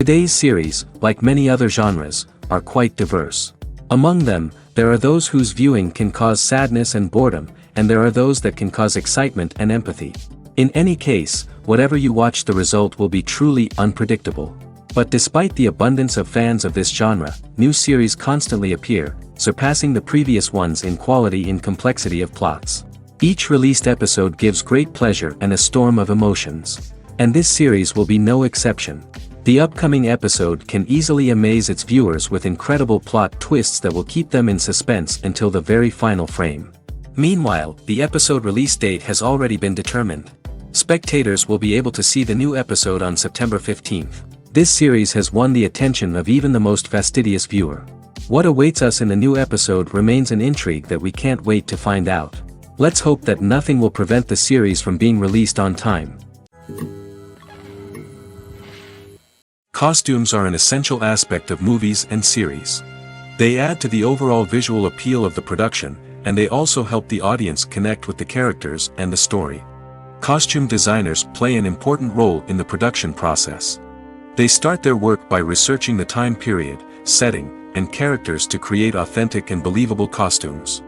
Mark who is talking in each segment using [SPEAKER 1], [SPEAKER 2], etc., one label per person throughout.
[SPEAKER 1] Today's series, like many other genres, are quite diverse. Among them, there are those whose viewing can cause sadness and boredom, and there are those that can cause excitement and empathy. In any case, whatever you watch, the result will be truly unpredictable. But despite the abundance of fans of this genre, new series constantly appear, surpassing the previous ones in quality and complexity of plots. Each released episode gives great pleasure and a storm of emotions. And this series will be no exception. The upcoming episode can easily amaze its viewers with incredible plot twists that will keep them in suspense until the very final frame. Meanwhile, the episode release date has already been determined. Spectators will be able to see the new episode on September 15th. This series has won the attention of even the most fastidious viewer. What awaits us in the new episode remains an intrigue that we can't wait to find out. Let's hope that nothing will prevent the series from being released on time. Costumes are an essential aspect of movies and series. They add to the overall visual appeal of the production, and they also help the audience connect with the characters and the story. Costume designers play an important role in the production process. They start their work by researching the time period, setting, and characters to create authentic and believable costumes.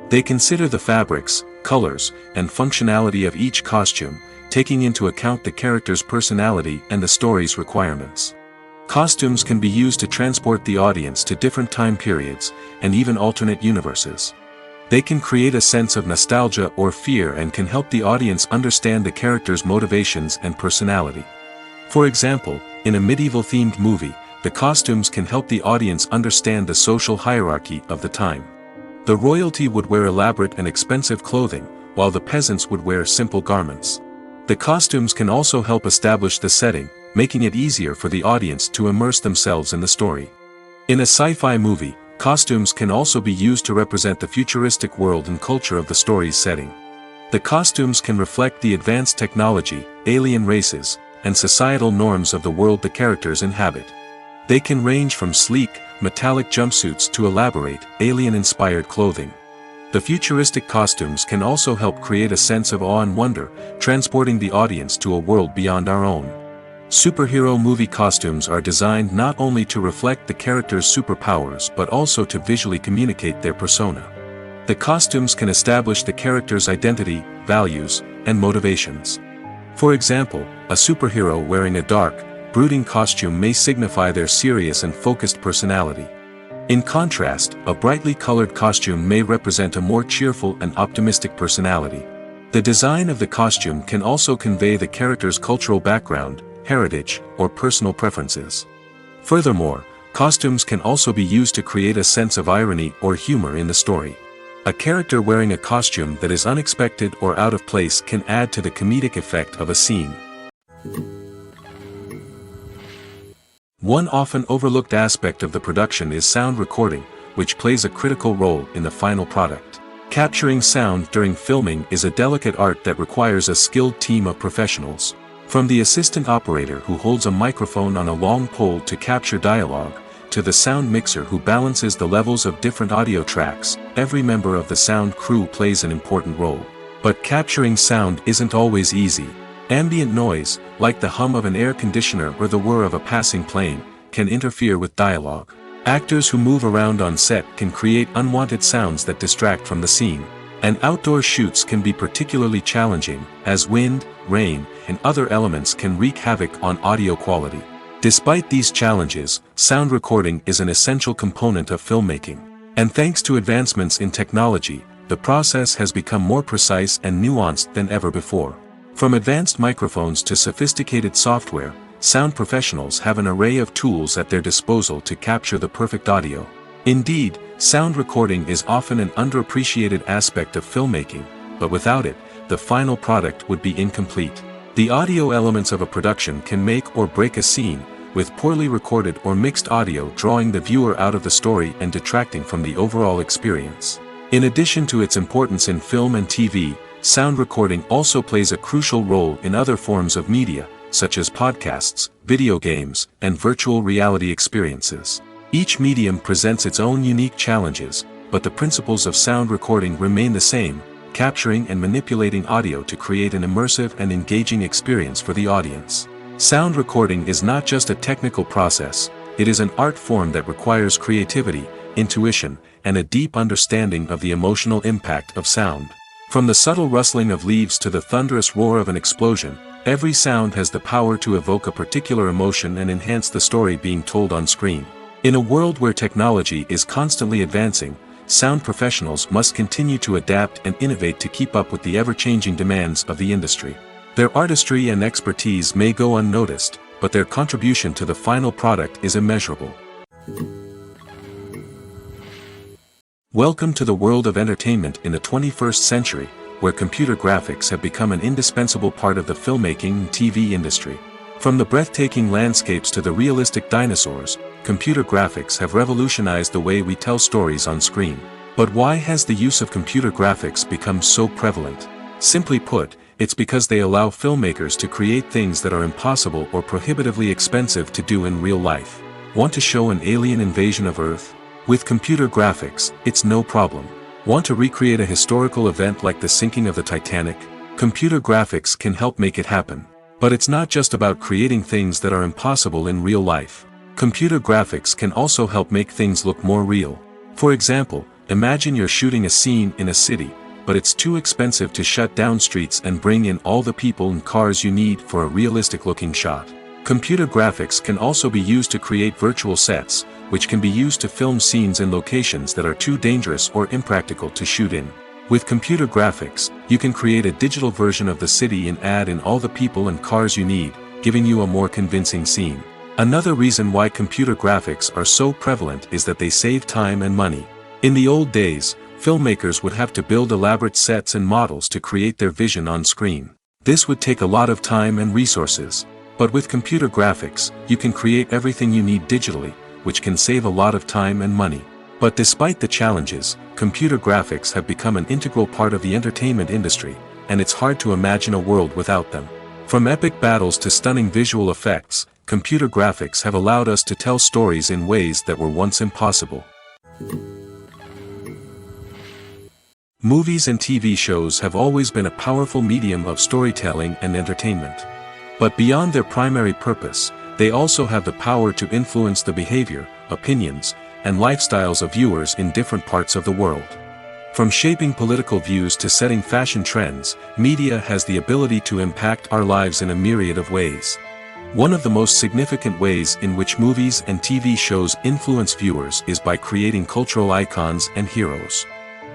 [SPEAKER 1] They consider the fabrics, colors, and functionality of each costume, taking into account the character's personality and the story's requirements. Costumes can be used to transport the audience to different time periods, and even alternate universes. They can create a sense of nostalgia or fear and can help the audience understand the character's motivations and personality. For example, in a medieval-themed movie, the costumes can help the audience understand the social hierarchy of the time. The royalty would wear elaborate and expensive clothing, while the peasants would wear simple garments. The costumes can also help establish the setting, making it easier for the audience to immerse themselves in the story. In a sci-fi movie, costumes can also be used to represent the futuristic world and culture of the story's setting. The costumes can reflect the advanced technology, alien races, and societal norms of the world the characters inhabit. They can range from sleek, metallic jumpsuits to elaborate, alien-inspired clothing. The futuristic costumes can also help create a sense of awe and wonder, transporting the audience to a world beyond our own. Superhero movie costumes are designed not only to reflect the character's superpowers but also to visually communicate their persona. The costumes can establish the character's identity, values, and motivations. For example, a superhero wearing a dark, brooding costume may signify their serious and focused personality. In contrast, a brightly colored costume may represent a more cheerful and optimistic personality. The design of the costume can also convey the character's cultural background, heritage, or personal preferences. Furthermore, costumes can also be used to create a sense of irony or humor in the story. A character wearing a costume that is unexpected or out of place can add to the comedic effect of a scene. One often overlooked aspect of the production is sound recording, which plays a critical role in the final product. Capturing sound during filming is a delicate art that requires a skilled team of professionals. From the assistant operator who holds a microphone on a long pole to capture dialogue, to the sound mixer who balances the levels of different audio tracks, every member of the sound crew plays an important role. But capturing sound isn't always easy. Ambient noise, like the hum of an air conditioner or the whir of a passing plane, can interfere with dialogue. Actors who move around on set can create unwanted sounds that distract from the scene. And outdoor shoots can be particularly challenging, as wind, rain, and other elements can wreak havoc on audio quality. Despite these challenges, sound recording is an essential component of filmmaking. And thanks to advancements in technology, the process has become more precise and nuanced than ever before. From advanced microphones to sophisticated software, sound professionals have an array of tools at their disposal to capture the perfect audio. Indeed, sound recording is often an underappreciated aspect of filmmaking, but without it, the final product would be incomplete. The audio elements of a production can make or break a scene, with poorly recorded or mixed audio drawing the viewer out of the story and detracting from the overall experience. In addition to its importance in film and TV, sound recording also plays a crucial role in other forms of media, such as podcasts, video games, and virtual reality experiences. Each medium presents its own unique challenges, but the principles of sound recording remain the same, capturing and manipulating audio to create an immersive and engaging experience for the audience. Sound recording is not just a technical process, it is an art form that requires creativity, intuition, and a deep understanding of the emotional impact of sound. From the subtle rustling of leaves to the thunderous roar of an explosion, every sound has the power to evoke a particular emotion and enhance the story being told on screen. In a world where technology is constantly advancing, sound professionals must continue to adapt and innovate to keep up with the ever-changing demands of the industry. Their artistry and expertise may go unnoticed, but their contribution to the final product is immeasurable. Welcome to the world of entertainment in the 21st century, where computer graphics have become an indispensable part of the filmmaking and TV industry. From the breathtaking landscapes to the realistic dinosaurs, computer graphics have revolutionized the way we tell stories on screen. But why has the use of computer graphics become so prevalent? Simply put, it's because they allow filmmakers to create things that are impossible or prohibitively expensive to do in real life. Want to show an alien invasion of Earth? With computer graphics, it's no problem. Want to recreate a historical event like the sinking of the Titanic? Computer graphics can help make it happen. But it's not just about creating things that are impossible in real life. Computer graphics can also help make things look more real. For example, imagine you're shooting a scene in a city, but it's too expensive to shut down streets and bring in all the people and cars you need for a realistic-looking shot. Computer graphics can also be used to create virtual sets, which can be used to film scenes in locations that are too dangerous or impractical to shoot in. With computer graphics, you can create a digital version of the city and add in all the people and cars you need, giving you a more convincing scene. Another reason why computer graphics are so prevalent is that they save time and money. In the old days, filmmakers would have to build elaborate sets and models to create their vision on screen. This would take a lot of time and resources. But with computer graphics, you can create everything you need digitally, which can save a lot of time and money. But despite the challenges, computer graphics have become an integral part of the entertainment industry, and it's hard to imagine a world without them. From epic battles to stunning visual effects, computer graphics have allowed us to tell stories in ways that were once impossible. Movies and TV shows have always been a powerful medium of storytelling and entertainment. But beyond their primary purpose, they also have the power to influence the behavior, opinions, and lifestyles of viewers in different parts of the world. From shaping political views to setting fashion trends, media has the ability to impact our lives in a myriad of ways. One of the most significant ways in which movies and TV shows influence viewers is by creating cultural icons and heroes.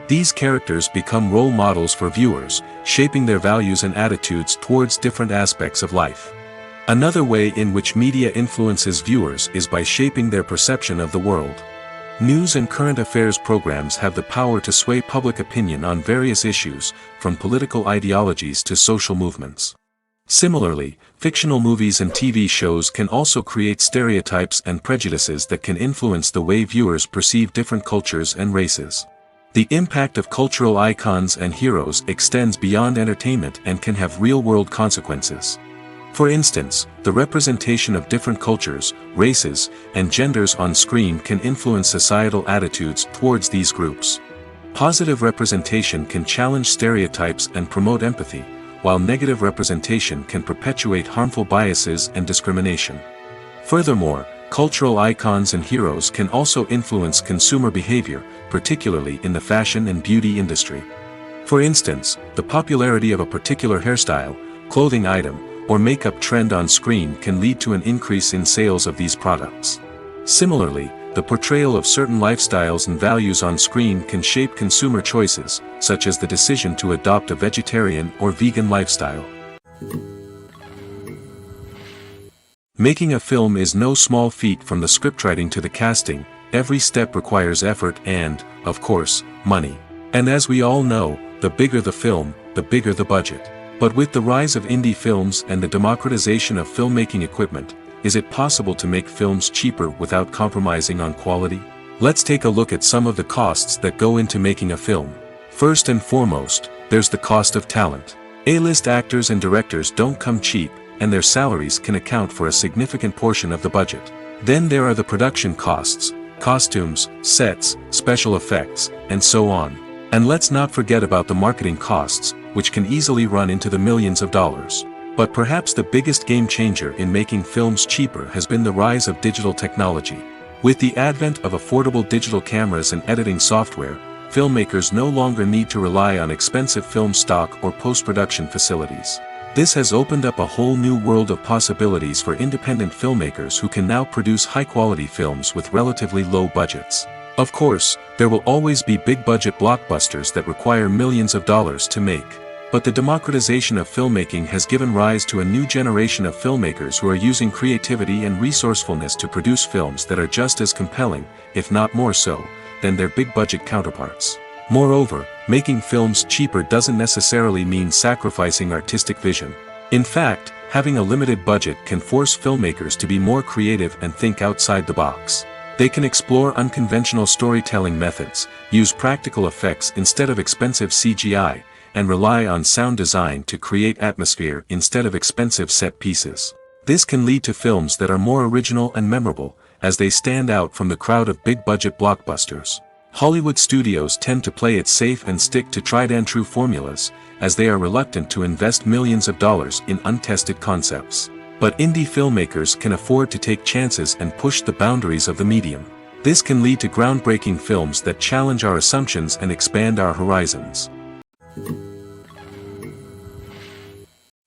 [SPEAKER 1] These characters become role models for viewers, shaping their values and attitudes towards different aspects of life. Another way in which media influences viewers is by shaping their perception of the world. News and current affairs programs have the power to sway public opinion on various issues, from political ideologies to social movements. Similarly, fictional movies and TV shows can also create stereotypes and prejudices that can influence the way viewers perceive different cultures and races. The impact of cultural icons and heroes extends beyond entertainment and can have real-world consequences. For instance, the representation of different cultures, races, and genders on screen can influence societal attitudes towards these groups. Positive representation can challenge stereotypes and promote empathy, while negative representation can perpetuate harmful biases and discrimination. Furthermore, cultural icons and heroes can also influence consumer behavior, particularly in the fashion and beauty industry. For instance, the popularity of a particular hairstyle, clothing item, or makeup trend on screen can lead to an increase in sales of these products. Similarly, the portrayal of certain lifestyles and values on screen can shape consumer choices, such as the decision to adopt a vegetarian or vegan lifestyle. Making a film is no small feat. From the scriptwriting to the casting, every step requires effort and, of course, money. And as we all know, the bigger the film, the bigger the budget. But with the rise of indie films and the democratization of filmmaking equipment, is it possible to make films cheaper without compromising on quality? Let's take a look at some of the costs that go into making a film. First and foremost, there's the cost of talent. A-list actors and directors don't come cheap, and their salaries can account for a significant portion of the budget. Then there are the production costs, costumes, sets, special effects, and so on. And let's not forget about the marketing costs, which can easily run into the millions of dollars. But perhaps the biggest game changer in making films cheaper has been the rise of digital technology. With the advent of affordable digital cameras and editing software, filmmakers no longer need to rely on expensive film stock or post-production facilities. This has opened up a whole new world of possibilities for independent filmmakers who can now produce high-quality films with relatively low budgets. Of course, there will always be big-budget blockbusters that require millions of dollars to make. But the democratization of filmmaking has given rise to a new generation of filmmakers who are using creativity and resourcefulness to produce films that are just as compelling, if not more so, than their big-budget counterparts. Moreover, making films cheaper doesn't necessarily mean sacrificing artistic vision. In fact, having a limited budget can force filmmakers to be more creative and think outside the box. They can explore unconventional storytelling methods, use practical effects instead of expensive CGI, and rely on sound design to create atmosphere instead of expensive set pieces. This can lead to films that are more original and memorable, as they stand out from the crowd of big-budget blockbusters. Hollywood studios tend to play it safe and stick to tried-and-true formulas, as they are reluctant to invest millions of dollars in untested concepts. But indie filmmakers can afford to take chances and push the boundaries of the medium. This can lead to groundbreaking films that challenge our assumptions and expand our horizons.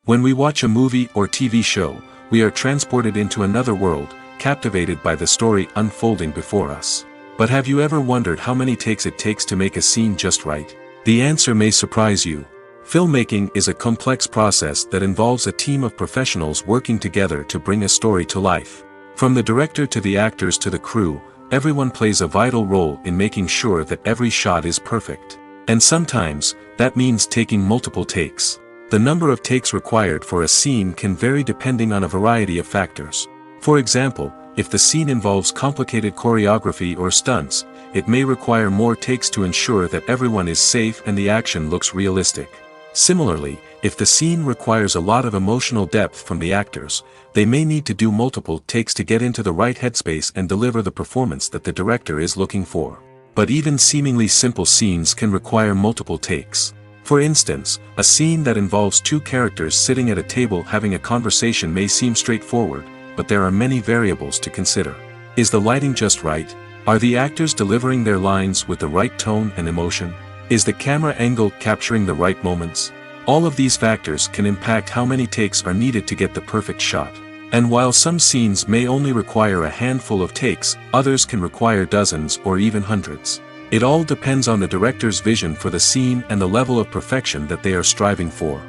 [SPEAKER 1] When we watch a movie or TV show, we are transported into another world, captivated by the story unfolding before us. But have you ever wondered how many takes it takes to make a scene just right? The answer may surprise you. Filmmaking is a complex process that involves a team of professionals working together to bring a story to life. From the director to the actors to the crew, everyone plays a vital role in making sure that every shot is perfect. And sometimes, that means taking multiple takes. The number of takes required for a scene can vary depending on a variety of factors. For example, if the scene involves complicated choreography or stunts, it may require more takes to ensure that everyone is safe and the action looks realistic. Similarly, if the scene requires a lot of emotional depth from the actors, they may need to do multiple takes to get into the right headspace and deliver the performance that the director is looking for. But even seemingly simple scenes can require multiple takes. For instance, a scene that involves two characters sitting at a table having a conversation may seem straightforward, but there are many variables to consider. Is the lighting just right? Are the actors delivering their lines with the right tone and emotion? Is the camera angle capturing the right moments? All of these factors can impact how many takes are needed to get the perfect shot. And while some scenes may only require a handful of takes, others can require dozens or even hundreds. It all depends on the director's vision for the scene and the level of perfection that they are striving for.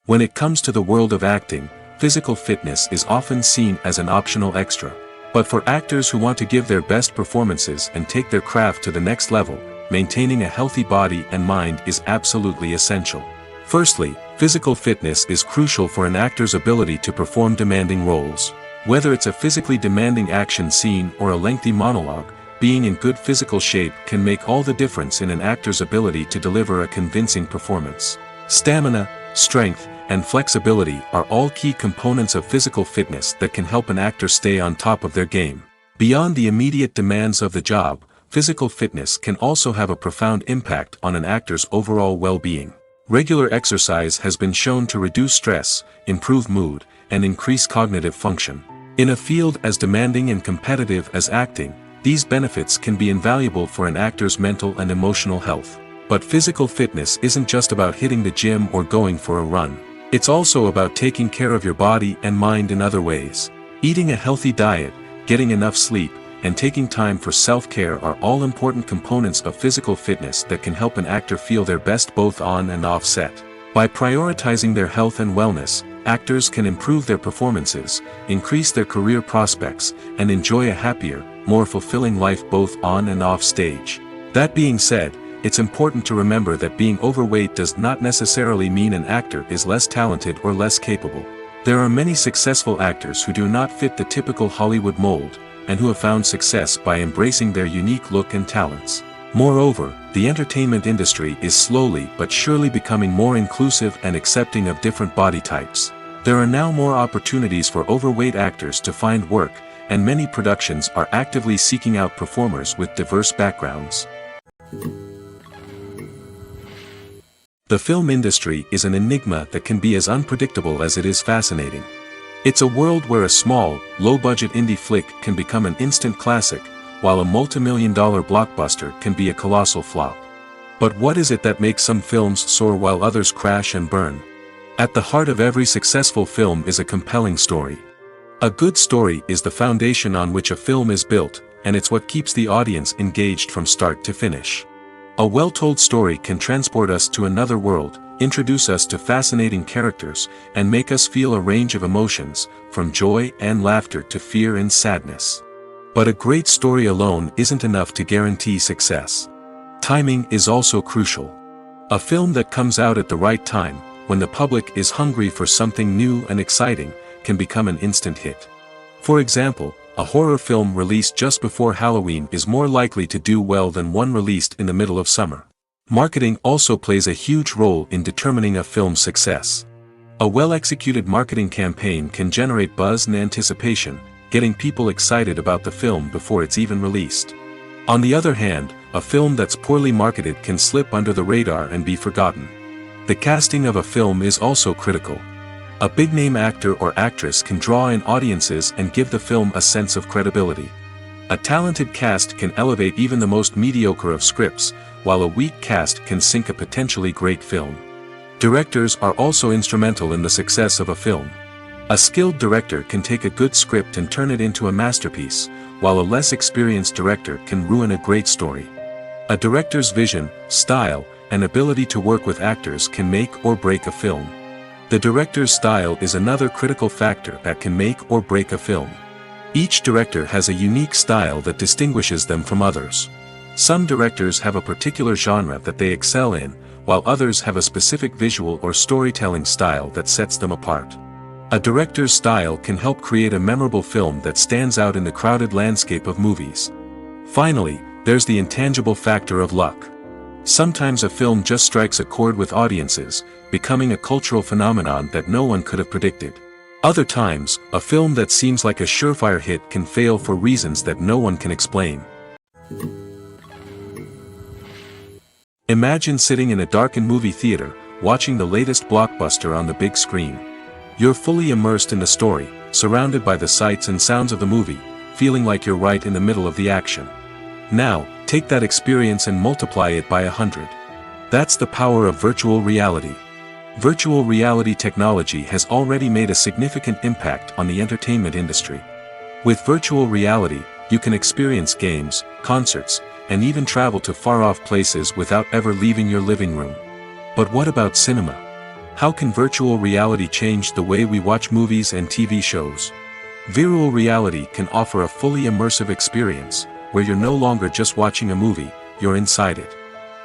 [SPEAKER 1] When it comes to the world of acting, physical fitness is often seen as an optional extra. But for actors who want to give their best performances and take their craft to the next level, maintaining a healthy body and mind is absolutely essential. Firstly, physical fitness is crucial for an actor's ability to perform demanding roles. Whether it's a physically demanding action scene or a lengthy monologue, being in good physical shape can make all the difference in an actor's ability to deliver a convincing performance. Stamina, strength, and flexibility are all key components of physical fitness that can help an actor stay on top of their game. Beyond the immediate demands of the job, physical fitness can also have a profound impact on an actor's overall well-being. Regular exercise has been shown to reduce stress, improve mood, and increase cognitive function. In a field as demanding and competitive as acting, these benefits can be invaluable for an actor's mental and emotional health. But physical fitness isn't just about hitting the gym or going for a run. It's also about taking care of your body and mind in other ways. Eating a healthy diet, getting enough sleep, and taking time for self-care are all important components of physical fitness that can help an actor feel their best both on and off set. By prioritizing their health and wellness, actors can improve their performances, increase their career prospects, and enjoy a happier, more fulfilling life both on and off stage. That being said, it's important to remember that being overweight does not necessarily mean an actor is less talented or less capable. There are many successful actors who do not fit the typical Hollywood mold, and who have found success by embracing their unique look and talents. Moreover, the entertainment industry is slowly but surely becoming more inclusive and accepting of different body types. There are now more opportunities for overweight actors to find work, and many productions are actively seeking out performers with diverse backgrounds. The film industry is an enigma that can be as unpredictable as it is fascinating. It's a world where a small, low-budget indie flick can become an instant classic, while a multi-million-dollar blockbuster can be a colossal flop. But what is it that makes some films soar while others crash and burn? At the heart of every successful film is a compelling story. A good story is the foundation on which a film is built, and it's what keeps the audience engaged from start to finish. A well-told story can transport us to another world, introduce us to fascinating characters, and make us feel a range of emotions, from joy and laughter to fear and sadness. But a great story alone isn't enough to guarantee success. Timing is also crucial. A film that comes out at the right time, when the public is hungry for something new and exciting, can become an instant hit. For example, a horror film released just before Halloween is more likely to do well than one released in the middle of summer. Marketing also plays a huge role in determining a film's success. A well-executed marketing campaign can generate buzz and anticipation, getting people excited about the film before it's even released. On the other hand, a film that's poorly marketed can slip under the radar and be forgotten. The casting of a film is also critical. A big-name actor or actress can draw in audiences and give the film a sense of credibility. A talented cast can elevate even the most mediocre of scripts, while a weak cast can sink a potentially great film. Directors are also instrumental in the success of a film. A skilled director can take a good script and turn it into a masterpiece, while a less experienced director can ruin a great story. A director's vision, style, and ability to work with actors can make or break a film. The director's style is another critical factor that can make or break a film. Each director has a unique style that distinguishes them from others. Some directors have a particular genre that they excel in, while others have a specific visual or storytelling style that sets them apart. A director's style can help create a memorable film that stands out in the crowded landscape of movies. Finally, there's the intangible factor of luck. Sometimes a film just strikes a chord with audiences, becoming a cultural phenomenon that no one could have predicted. Other times, a film that seems like a surefire hit can fail for reasons that no one can explain. Imagine sitting in a darkened movie theater, watching the latest blockbuster on the big screen. You're fully immersed in the story, surrounded by the sights and sounds of the movie, feeling like you're right in the middle of the action. Now, take that experience and multiply it by 100. That's the power of virtual reality. Virtual reality technology has already made a significant impact on the entertainment industry. With virtual reality, you can experience games, concerts, and even travel to far-off places without ever leaving your living room. But what about cinema? How can virtual reality change the way we watch movies and TV shows? Virtual reality can offer a fully immersive experience, where you're no longer just watching a movie, you're inside it.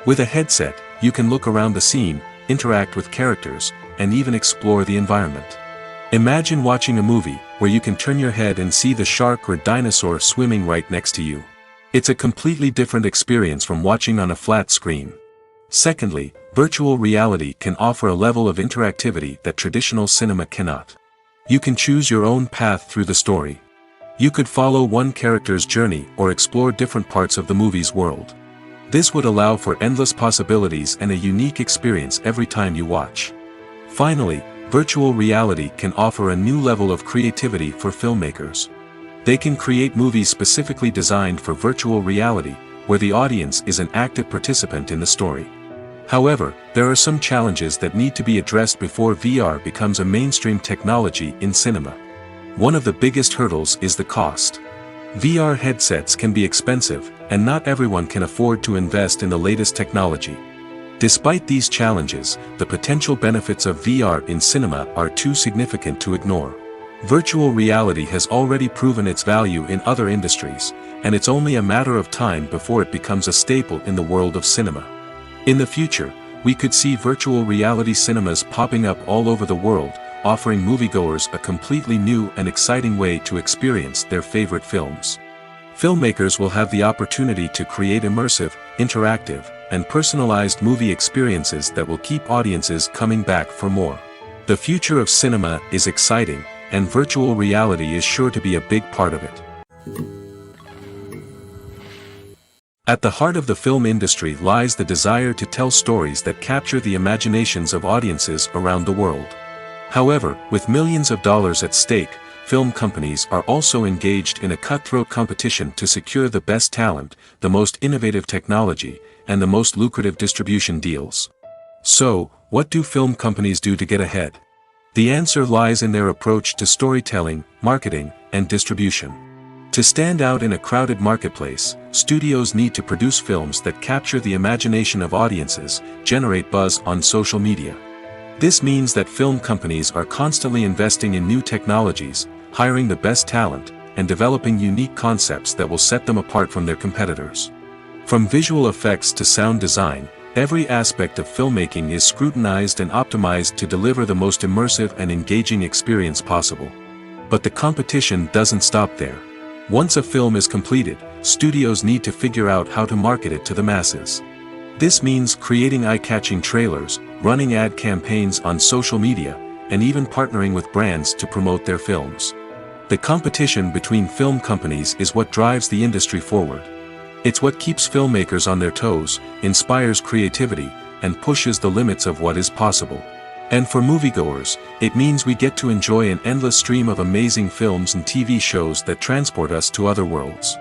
[SPEAKER 1] With a headset, you can look around the scene, interact with characters, and even explore the environment. Imagine watching a movie where you can turn your head and see the shark or dinosaur swimming right next to you. It's a completely different experience from watching on a flat screen. Secondly, virtual reality can offer a level of interactivity that traditional cinema cannot. You can choose your own path through the story. You could follow one character's journey or explore different parts of the movie's world. This would allow for endless possibilities and a unique experience every time you watch. Finally, virtual reality can offer a new level of creativity for filmmakers. They can create movies specifically designed for virtual reality, where the audience is an active participant in the story. However, there are some challenges that need to be addressed before VR becomes a mainstream technology in cinema. One of the biggest hurdles is the cost. VR headsets can be expensive, and not everyone can afford to invest in the latest technology. Despite these challenges, the potential benefits of VR in cinema are too significant to ignore. Virtual reality has already proven its value in other industries, and it's only a matter of time before it becomes a staple in the world of cinema. In the future, we could see virtual reality cinemas popping up all over the world, offering moviegoers a completely new and exciting way to experience their favorite films. Filmmakers will have the opportunity to create immersive, interactive, and personalized movie experiences that will keep audiences coming back for more. The future of cinema is exciting, and virtual reality is sure to be a big part of it. At the heart of the film industry lies the desire to tell stories that capture the imaginations of audiences around the world. However, with millions of dollars at stake, film companies are also engaged in a cutthroat competition to secure the best talent, the most innovative technology, and the most lucrative distribution deals. So, what do film companies do to get ahead? The answer lies in their approach to storytelling, marketing, and distribution. To stand out in a crowded marketplace, studios need to produce films that capture the imagination of audiences, generate buzz on social media. This means that film companies are constantly investing in new technologies, hiring the best talent, and developing unique concepts that will set them apart from their competitors. From visual effects to sound design, every aspect of filmmaking is scrutinized and optimized to deliver the most immersive and engaging experience possible. But the competition doesn't stop there. Once a film is completed, studios need to figure out how to market it to the masses. This means creating eye-catching trailers, running ad campaigns on social media, and even partnering with brands to promote their films. The competition between film companies is what drives the industry forward. It's what keeps filmmakers on their toes, inspires creativity, and pushes the limits of what is possible. And for moviegoers, it means we get to enjoy an endless stream of amazing films and TV shows that transport us to other worlds.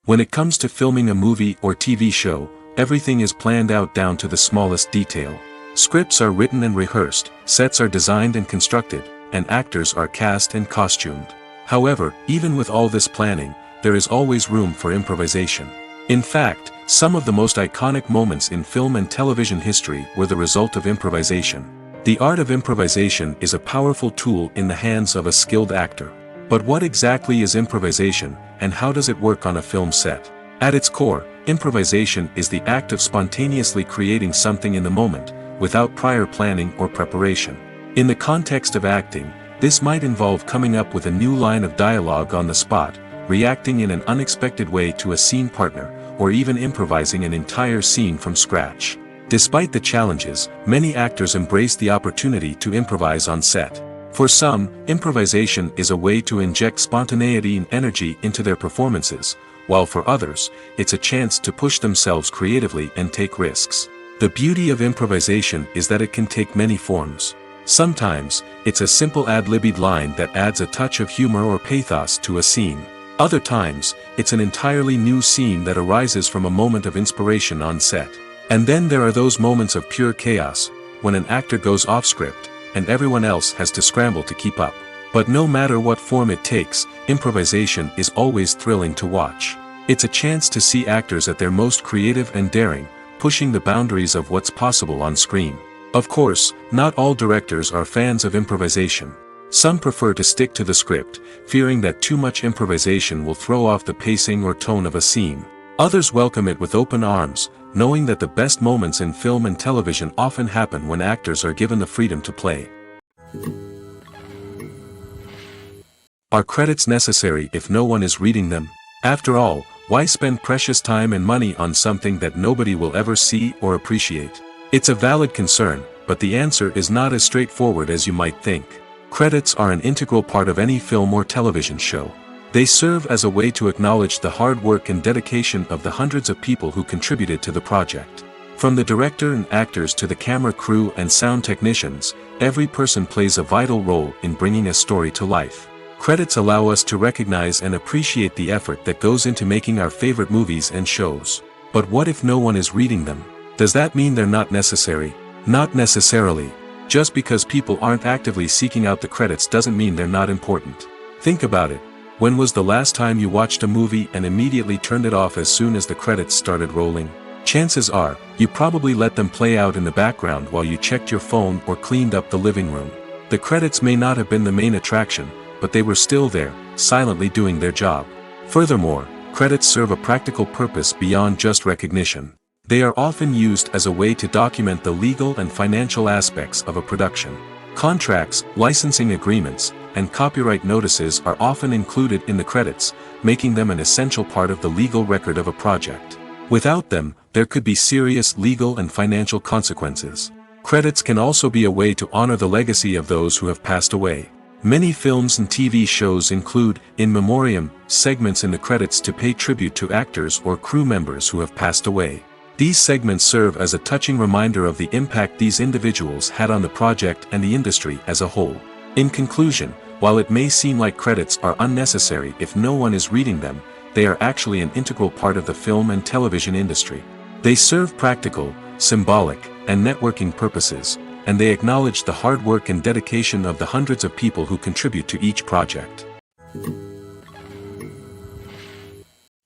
[SPEAKER 1] When it comes to filming a movie or TV show, everything is planned out down to the smallest detail. Scripts are written and rehearsed, sets are designed and constructed, and actors are cast and costumed. However, even with all this planning, there is always room for improvisation. In fact, some of the most iconic moments in film and television history were the result of improvisation. The art of improvisation is a powerful tool in the hands of a skilled actor. But what exactly is improvisation, and how does it work on a film set? At its core, improvisation is the act of spontaneously creating something in the moment, without prior planning or preparation. In the context of acting, this might involve coming up with a new line of dialogue on the spot, reacting in an unexpected way to a scene partner, or even improvising an entire scene from scratch. Despite the challenges, many actors embrace the opportunity to improvise on set. For some, improvisation is a way to inject spontaneity and energy into their performances, while for others, it's a chance to push themselves creatively and take risks. The beauty of improvisation is that it can take many forms. Sometimes, it's a simple ad-libbed line that adds a touch of humor or pathos to a scene. Other times, it's an entirely new scene that arises from a moment of inspiration on set. And then there are those moments of pure chaos, when an actor goes off script, and everyone else has to scramble to keep up. But no matter what form it takes, improvisation is always thrilling to watch. It's a chance to see actors at their most creative and daring, pushing the boundaries of what's possible on screen. Of course, not all directors are fans of improvisation. Some prefer to stick to the script, fearing that too much improvisation will throw off the pacing or tone of a scene. Others welcome it with open arms, knowing that the best moments in film and television often happen when actors are given the freedom to play. Are credits necessary if no one is reading them? After all, why spend precious time and money on something that nobody will ever see or appreciate? It's a valid concern, but the answer is not as straightforward as you might think. Credits are an integral part of any film or television show. They serve as a way to acknowledge the hard work and dedication of the hundreds of people who contributed to the project. From the director and actors to the camera crew and sound technicians, every person plays a vital role in bringing a story to life. Credits allow us to recognize and appreciate the effort that goes into making our favorite movies and shows. But what if no one is reading them? Does that mean they're not necessary? Not necessarily. Just because people aren't actively seeking out the credits doesn't mean they're not important. Think about it. When was the last time you watched a movie and immediately turned it off as soon as the credits started rolling? Chances are, you probably let them play out in the background while you checked your phone or cleaned up the living room. The credits may not have been the main attraction, but they were still there, silently doing their job. Furthermore, credits serve a practical purpose beyond just recognition. They are often used as a way to document the legal and financial aspects of a production. Contracts, licensing agreements, and copyright notices are often included in the credits, making them an essential part of the legal record of a project. Without them, there could be serious legal and financial consequences. Credits can also be a way to honor the legacy of those who have passed away. Many films and TV shows include, in memoriam, segments in the credits to pay tribute to actors or crew members who have passed away. These segments serve as a touching reminder of the impact these individuals had on the project and the industry as a whole. In conclusion, while it may seem like credits are unnecessary if no one is reading them, they are actually an integral part of the film and television industry. They serve practical, symbolic, and networking purposes, and they acknowledge the hard work and dedication of the hundreds of people who contribute to each project.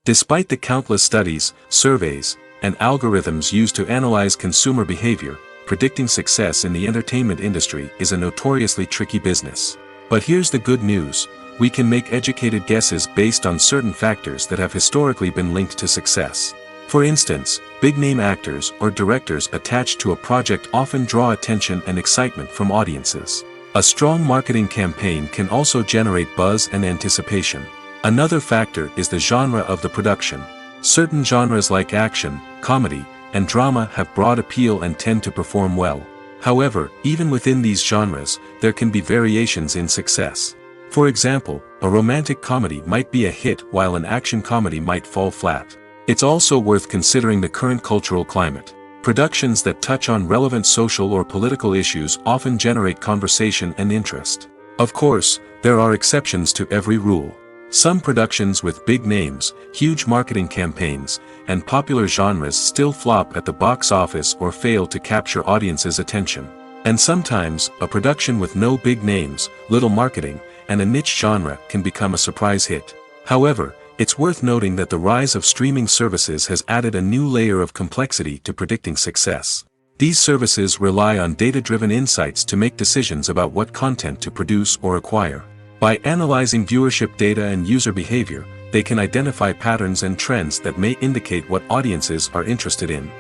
[SPEAKER 1] Despite the countless studies, surveys, and algorithms used to analyze consumer behavior, predicting success in the entertainment industry is a notoriously tricky business. But here's the good news: we can make educated guesses based on certain factors that have historically been linked to success. For instance, big-name actors or directors attached to a project often draw attention and excitement from audiences. A strong marketing campaign can also generate buzz and anticipation. Another factor is the genre of the production. Certain genres like action, comedy, and drama have broad appeal and tend to perform well. However, even within these genres, there can be variations in success. For example, a romantic comedy might be a hit while an action comedy might fall flat. It's also worth considering the current cultural climate. Productions that touch on relevant social or political issues often generate conversation and interest. Of course, there are exceptions to every rule. Some productions with big names, huge marketing campaigns, and popular genres still flop at the box office or fail to capture audiences' attention. And sometimes, a production with no big names, little marketing, and a niche genre can become a surprise hit. However, it's worth noting that the rise of streaming services has added a new layer of complexity to predicting success. These services rely on data-driven insights to make decisions about what content to produce or acquire. By analyzing viewership data and user behavior, they can identify patterns and trends that may indicate what audiences are interested in.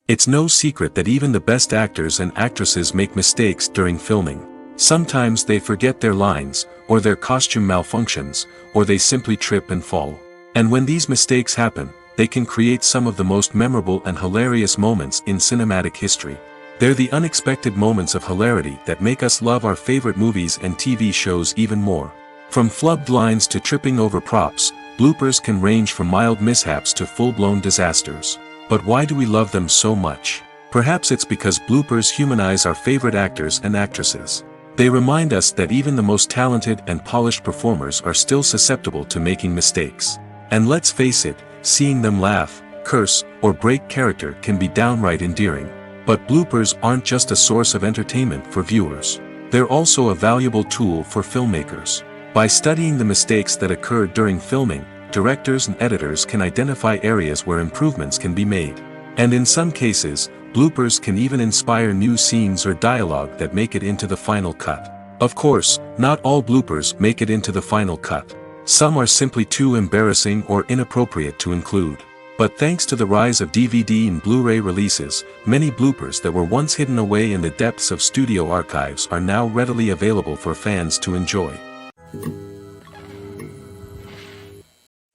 [SPEAKER 1] It's no secret that even the best actors and actresses make mistakes during filming. Sometimes they forget their lines, or their costume malfunctions, or they simply trip and fall. And when these mistakes happen, they can create some of the most memorable and hilarious moments in cinematic history. They're the unexpected moments of hilarity that make us love our favorite movies and TV shows even more. From flubbed lines to tripping over props, bloopers can range from mild mishaps to full-blown disasters. But why do we love them so much? Perhaps it's because bloopers humanize our favorite actors and actresses. They remind us that even the most talented and polished performers are still susceptible to making mistakes. And let's face it, seeing them laugh, curse, or break character can be downright endearing. But bloopers aren't just a source of entertainment for viewers. They're also a valuable tool for filmmakers. By studying the mistakes that occur during filming, directors and editors can identify areas where improvements can be made. And in some cases, bloopers can even inspire new scenes or dialogue that make it into the final cut. Of course, not all bloopers make it into the final cut. Some are simply too embarrassing or inappropriate to include. But thanks to the rise of DVD and Blu-ray releases, many bloopers that were once hidden away in the depths of studio archives are now readily available for fans to enjoy.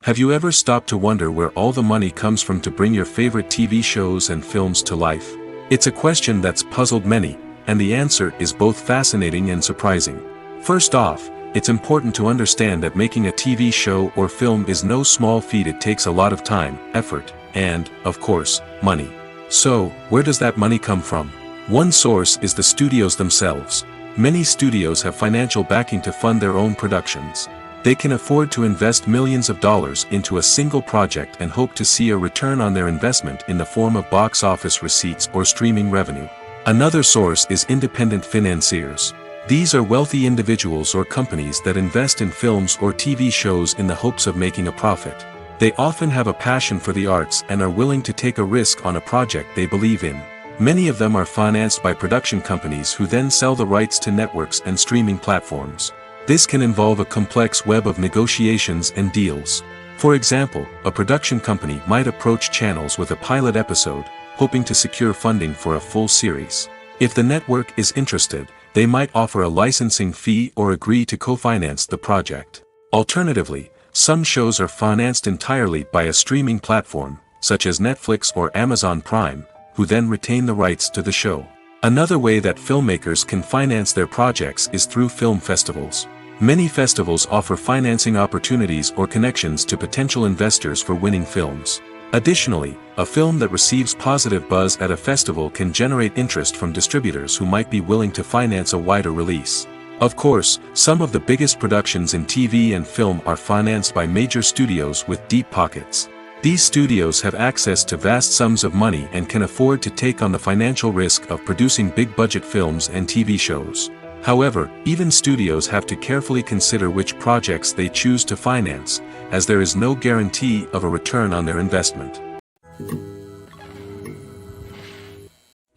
[SPEAKER 1] Have you ever stopped to wonder where all the money comes from to bring your favorite TV shows and films to life? It's a question that's puzzled many, and the answer is both fascinating and surprising. First off, it's important to understand that making a TV show or film is no small feat. It takes a lot of time, effort, and, of course, money. So, where does that money come from? One source is the studios themselves. Many studios have financial backing to fund their own productions. They can afford to invest millions of dollars into a single project and hope to see a return on their investment in the form of box office receipts or streaming revenue. Another source is independent financiers. These are wealthy individuals or companies that invest in films or TV shows in the hopes of making a profit. They often have a passion for the arts and are willing to take a risk on a project they believe in. Many of them are financed by production companies who then sell the rights to networks and streaming platforms. This can involve a complex web of negotiations and deals. For example, a production company might approach channels with a pilot episode, hoping to secure funding for a full series. If the network is interested, they might offer a licensing fee or agree to co-finance the project. Alternatively, some shows are financed entirely by a streaming platform, such as Netflix or Amazon Prime, who then retain the rights to the show. Another way that filmmakers can finance their projects is through film festivals. Many festivals offer financing opportunities or connections to potential investors for winning films. Additionally, a film that receives positive buzz at a festival can generate interest from distributors who might be willing to finance a wider release. Of course, some of the biggest productions in TV and film are financed by major studios with deep pockets. These studios have access to vast sums of money and can afford to take on the financial risk of producing big-budget films and TV shows. However, even studios have to carefully consider which projects they choose to finance, as there is no guarantee of a return on their investment.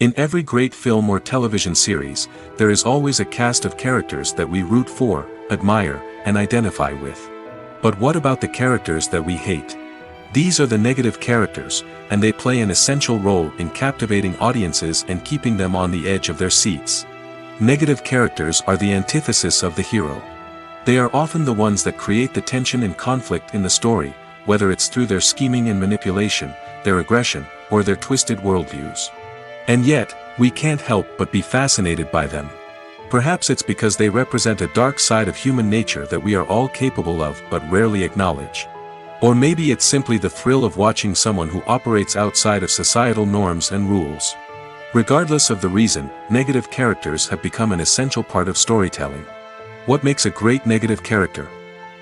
[SPEAKER 1] In every great film or television series, there is always a cast of characters that we root for, admire, and identify with. But what about the characters that we hate? These are the negative characters, and they play an essential role in captivating audiences and keeping them on the edge of their seats. Negative characters are the antithesis of the hero. They are often the ones that create the tension and conflict in the story, whether it's through their scheming and manipulation, their aggression, or their twisted worldviews. And yet, we can't help but be fascinated by them. Perhaps it's because they represent a dark side of human nature that we are all capable of but rarely acknowledge. Or maybe it's simply the thrill of watching someone who operates outside of societal norms and rules. Regardless of the reason, negative characters have become an essential part of storytelling. What makes a great negative character?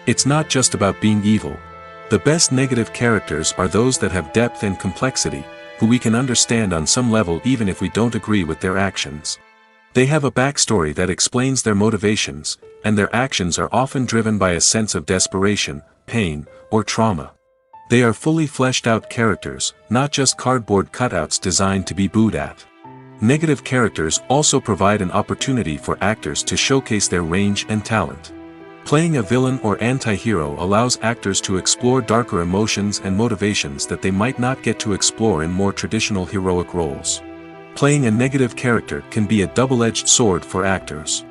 [SPEAKER 1] It's not just about being evil. The best negative characters are those that have depth and complexity, who we can understand on some level even if we don't agree with their actions. They have a backstory that explains their motivations, and their actions are often driven by a sense of desperation, pain, or trauma. They are fully fleshed out characters, not just cardboard cutouts designed to be booed at. Negative characters also provide an opportunity for actors to showcase their range and talent. Playing a villain or anti-hero allows actors to explore darker emotions and motivations that they might not get to explore in more traditional heroic roles. Playing a negative character can be a double-edged sword for actors.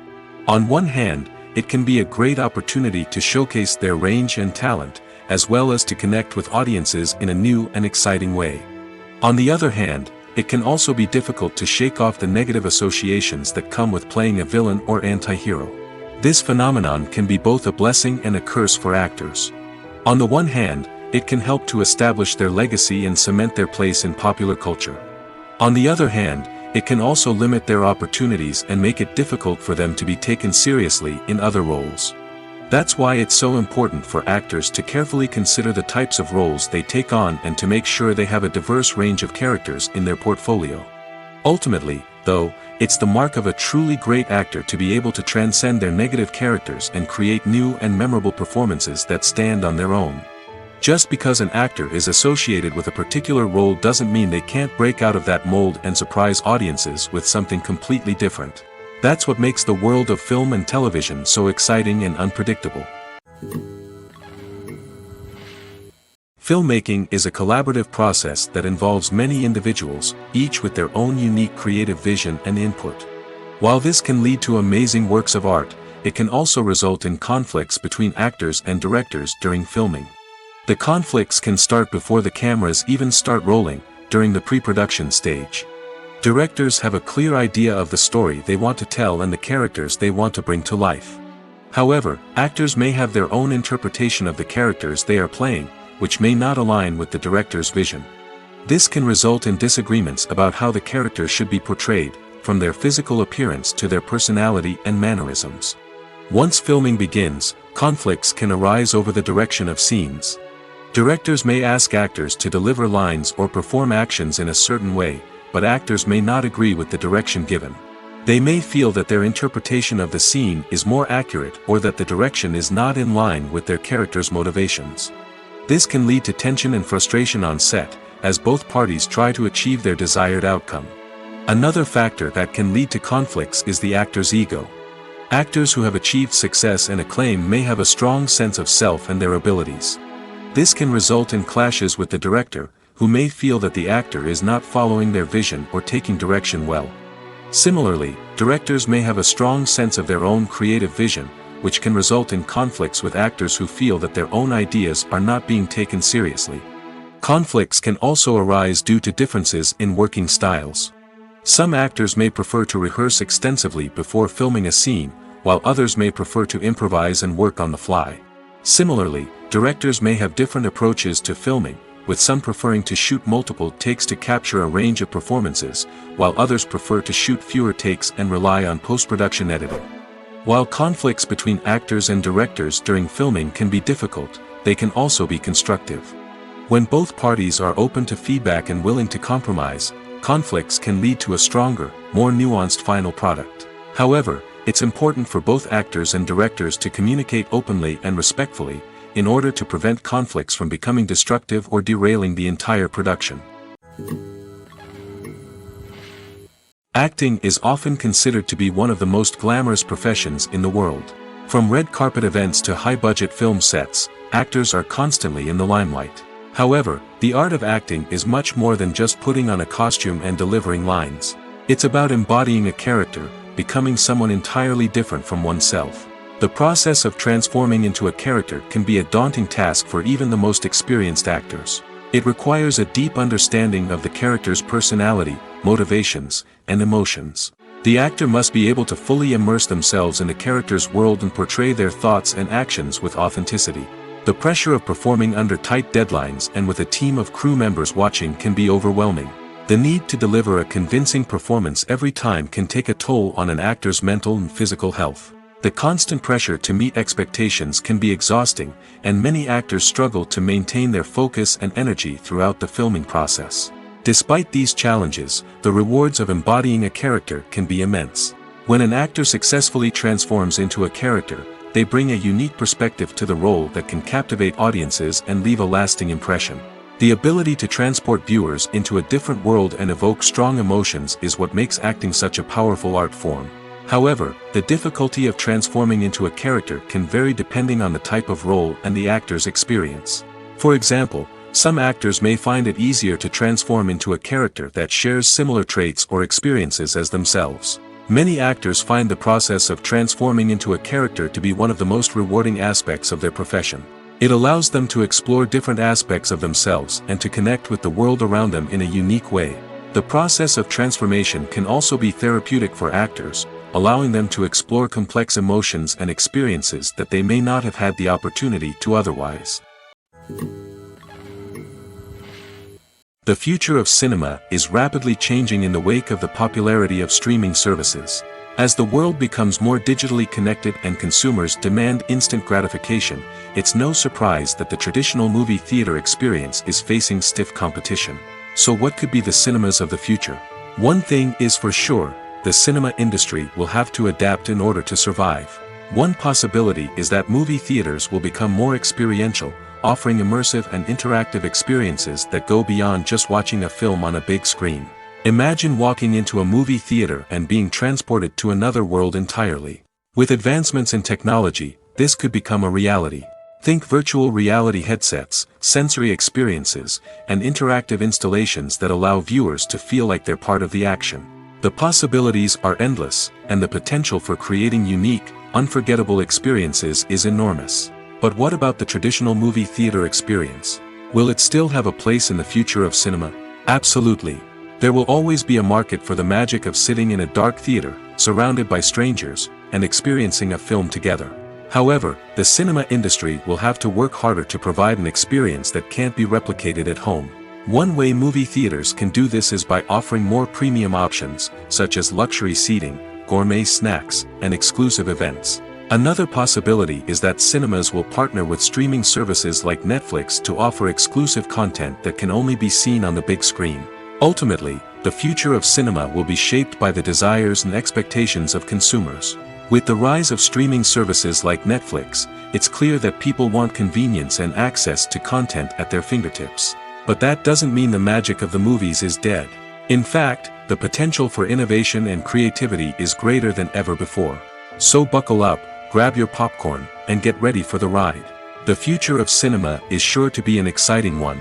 [SPEAKER 1] On one hand, it can be a great opportunity to showcase their range and talent, as well as to connect with audiences in a new and exciting way. On the other hand, it can also be difficult to shake off the negative associations that come with playing a villain or anti-hero. This phenomenon can be both a blessing and a curse for actors. On the one hand, it can help to establish their legacy and cement their place in popular culture. On the other hand, it can also limit their opportunities and make it difficult for them to be taken seriously in other roles. That's why it's so important for actors to carefully consider the types of roles they take on and to make sure they have a diverse range of characters in their portfolio. Ultimately, though, it's the mark of a truly great actor to be able to transcend their negative characters and create new and memorable performances that stand on their own. Just because an actor is associated with a particular role doesn't mean they can't break out of that mold and surprise audiences with something completely different. That's what makes the world of film and television so exciting and unpredictable. Filmmaking is a collaborative process that involves many individuals, each with their own unique creative vision and input. While this can lead to amazing works of art, it can also result in conflicts between actors and directors during filming. The conflicts can start before the cameras even start rolling, during the pre-production stage. Directors have a clear idea of the story they want to tell and the characters they want to bring to life. However, actors may have their own interpretation of the characters they are playing, which may not align with the director's vision. This can result in disagreements about how the characters should be portrayed, from their physical appearance to their personality and mannerisms. Once filming begins, conflicts can arise over the direction of scenes. Directors may ask actors to deliver lines or perform actions in a certain way, but actors may not agree with the direction given. They may feel that their interpretation of the scene is more accurate or that the direction is not in line with their character's motivations. This can lead to tension and frustration on set, as both parties try to achieve their desired outcome. Another factor that can lead to conflicts is the actor's ego. Actors who have achieved success and acclaim may have a strong sense of self and their abilities. This can result in clashes with the director, who may feel that the actor is not following their vision or taking direction well. Similarly, directors may have a strong sense of their own creative vision, which can result in conflicts with actors who feel that their own ideas are not being taken seriously. Conflicts can also arise due to differences in working styles. Some actors may prefer to rehearse extensively before filming a scene, while others may prefer to improvise and work on the fly. Similarly, directors may have different approaches to filming, with some preferring to shoot multiple takes to capture a range of performances, while others prefer to shoot fewer takes and rely on post-production editing. While conflicts between actors and directors during filming can be difficult, they can also be constructive. When both parties are open to feedback and willing to compromise, conflicts can lead to a stronger, more nuanced final product. However, it's important for both actors and directors to communicate openly and respectfully, in order to prevent conflicts from becoming destructive or derailing the entire production. Acting is often considered to be one of the most glamorous professions in the world. From red carpet events to high-budget film sets, actors are constantly in the limelight. However, the art of acting is much more than just putting on a costume and delivering lines. It's about embodying a character, becoming someone entirely different from oneself. The process of transforming into a character can be a daunting task for even the most experienced actors. It requires a deep understanding of the character's personality, motivations, and emotions. The actor must be able to fully immerse themselves in the character's world and portray their thoughts and actions with authenticity. The pressure of performing under tight deadlines and with a team of crew members watching can be overwhelming. The need to deliver a convincing performance every time can take a toll on an actor's mental and physical health. The constant pressure to meet expectations can be exhausting, and many actors struggle to maintain their focus and energy throughout the filming process. Despite these challenges, the rewards of embodying a character can be immense. When an actor successfully transforms into a character, they bring a unique perspective to the role that can captivate audiences and leave a lasting impression. The ability to transport viewers into a different world and evoke strong emotions is what makes acting such a powerful art form. However, the difficulty of transforming into a character can vary depending on the type of role and the actor's experience. For example, some actors may find it easier to transform into a character that shares similar traits or experiences as themselves. Many actors find the process of transforming into a character to be one of the most rewarding aspects of their profession. It allows them to explore different aspects of themselves and to connect with the world around them in a unique way. The process of transformation can also be therapeutic for actors, allowing them to explore complex emotions and experiences that they may not have had the opportunity to otherwise. The future of cinema is rapidly changing in the wake of the popularity of streaming services. As the world becomes more digitally connected and consumers demand instant gratification, it's no surprise that the traditional movie theater experience is facing stiff competition. So what could be the cinemas of the future? One thing is for sure: the cinema industry will have to adapt in order to survive. One possibility is that movie theaters will become more experiential, offering immersive and interactive experiences that go beyond just watching a film on a big screen. Imagine walking into a movie theater and being transported to another world entirely. With advancements in technology, this could become a reality. Think virtual reality headsets, sensory experiences, and interactive installations that allow viewers to feel like they're part of the action. The possibilities are endless, and the potential for creating unique, unforgettable experiences is enormous. But what about the traditional movie theater experience? Will it still have a place in the future of cinema? Absolutely. There will always be a market for the magic of sitting in a dark theater, surrounded by strangers, and experiencing a film together. However, the cinema industry will have to work harder to provide an experience that can't be replicated at home. One way movie theaters can do this is by offering more premium options, such as luxury seating, gourmet snacks, and exclusive events. Another possibility is that cinemas will partner with streaming services like Netflix to offer exclusive content that can only be seen on the big screen. Ultimately, the future of cinema will be shaped by the desires and expectations of consumers. With the rise of streaming services like Netflix, it's clear that people want convenience and access to content at their fingertips. But that doesn't mean the magic of the movies is dead. In fact, the potential for innovation and creativity is greater than ever before. So buckle up, grab your popcorn, and get ready for the ride. The future of cinema is sure to be an exciting one.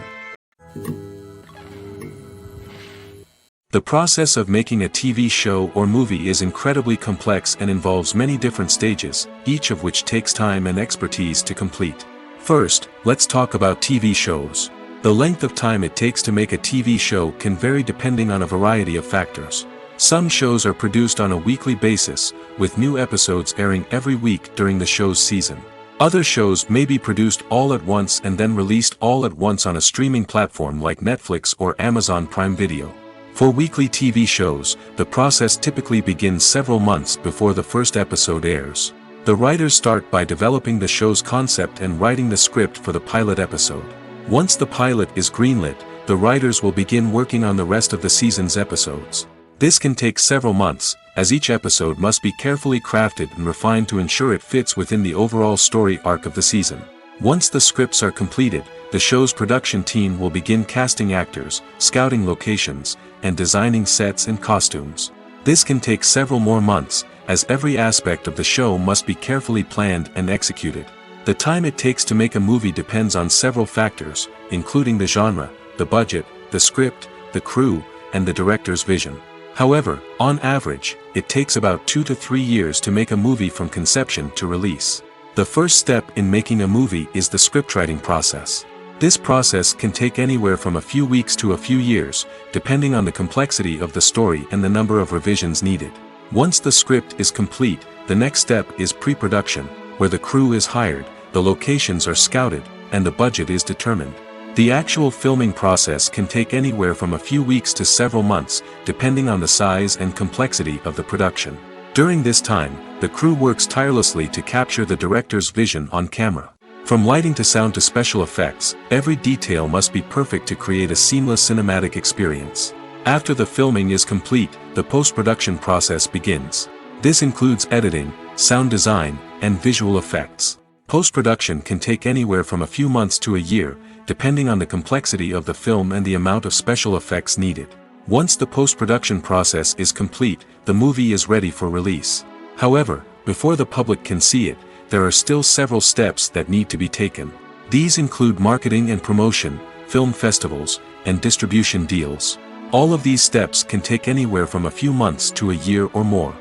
[SPEAKER 1] The process of making a TV show or movie is incredibly complex and involves many different stages, each of which takes time and expertise to complete. First, let's talk about TV shows. The length of time it takes to make a TV show can vary depending on a variety of factors. Some shows are produced on a weekly basis, with new episodes airing every week during the show's season. Other shows may be produced all at once and then released all at once on a streaming platform like Netflix or Amazon Prime Video. For weekly TV shows, the process typically begins several months before the first episode airs. The writers start by developing the show's concept and writing the script for the pilot episode. Once the pilot is greenlit, the writers will begin working on the rest of the season's episodes. This can take several months, as each episode must be carefully crafted and refined to ensure it fits within the overall story arc of the season. Once the scripts are completed, the show's production team will begin casting actors, scouting locations, and designing sets and costumes. This can take several more months, as every aspect of the show must be carefully planned and executed. The time it takes to make a movie depends on several factors, including the genre, the budget, the script, the crew, and the director's vision. However, on average, it takes about 2 to 3 years to make a movie from conception to release. The first step in making a movie is the scriptwriting process. This process can take anywhere from a few weeks to a few years, depending on the complexity of the story and the number of revisions needed. Once the script is complete, the next step is pre-production, where the crew is hired, the locations are scouted, and the budget is determined. The actual filming process can take anywhere from a few weeks to several months, depending on the size and complexity of the production. During this time, the crew works tirelessly to capture the director's vision on camera. From lighting to sound to special effects, every detail must be perfect to create a seamless cinematic experience. After the filming is complete, the post-production process begins. This includes editing, sound design, and visual effects. Post-production can take anywhere from a few months to a year, depending on the complexity of the film and the amount of special effects needed. Once the post-production process is complete, the movie is ready for release. However, before the public can see it, there are still several steps that need to be taken. These include marketing and promotion, film festivals, and distribution deals. All of these steps can take anywhere from a few months to a year or more.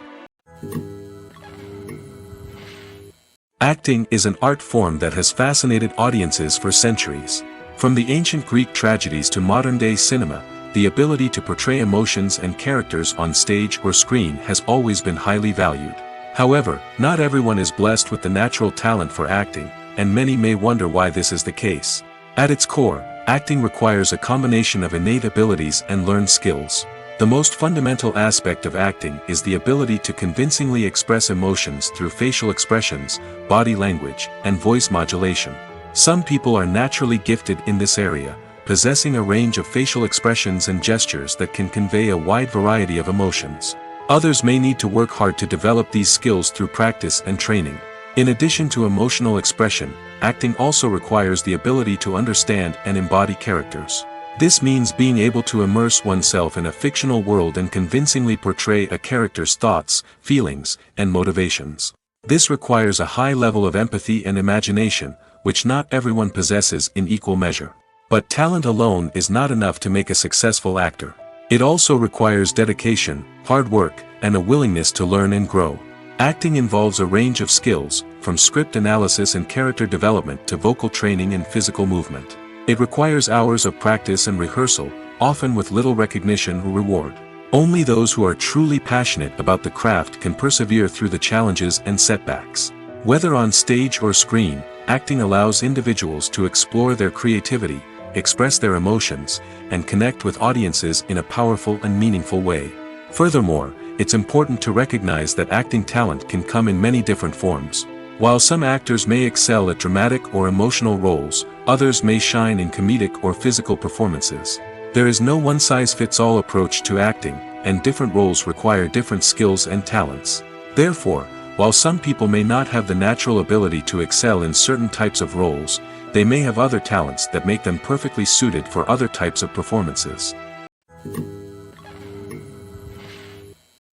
[SPEAKER 1] Acting is an art form that has fascinated audiences for centuries. From the ancient Greek tragedies to modern-day cinema, the ability to portray emotions and characters on stage or screen has always been highly valued. However, not everyone is blessed with the natural talent for acting, and many may wonder why this is the case. At its core, acting requires a combination of innate abilities and learned skills. The most fundamental aspect of acting is the ability to convincingly express emotions through facial expressions, body language, and voice modulation. Some people are naturally gifted in this area, possessing a range of facial expressions and gestures that can convey a wide variety of emotions. Others may need to work hard to develop these skills through practice and training. In addition to emotional expression, acting also requires the ability to understand and embody characters. This means being able to immerse oneself in a fictional world and convincingly portray a character's thoughts, feelings, and motivations. This requires a high level of empathy and imagination, which not everyone possesses in equal measure. But talent alone is not enough to make a successful actor. It also requires dedication, hard work, and a willingness to learn and grow. Acting involves a range of skills, from script analysis and character development to vocal training and physical movement. It requires hours of practice and rehearsal, often with little recognition or reward. Only those who are truly passionate about the craft can persevere through the challenges and setbacks. Whether on stage or screen, acting allows individuals to explore their creativity, express their emotions, and connect with audiences in a powerful and meaningful way. Furthermore, it's important to recognize that acting talent can come in many different forms. While some actors may excel at dramatic or emotional roles, others may shine in comedic or physical performances. There is no one-size-fits-all approach to acting, and different roles require different skills and talents. Therefore, while some people may not have the natural ability to excel in certain types of roles, they may have other talents that make them perfectly suited for other types of performances.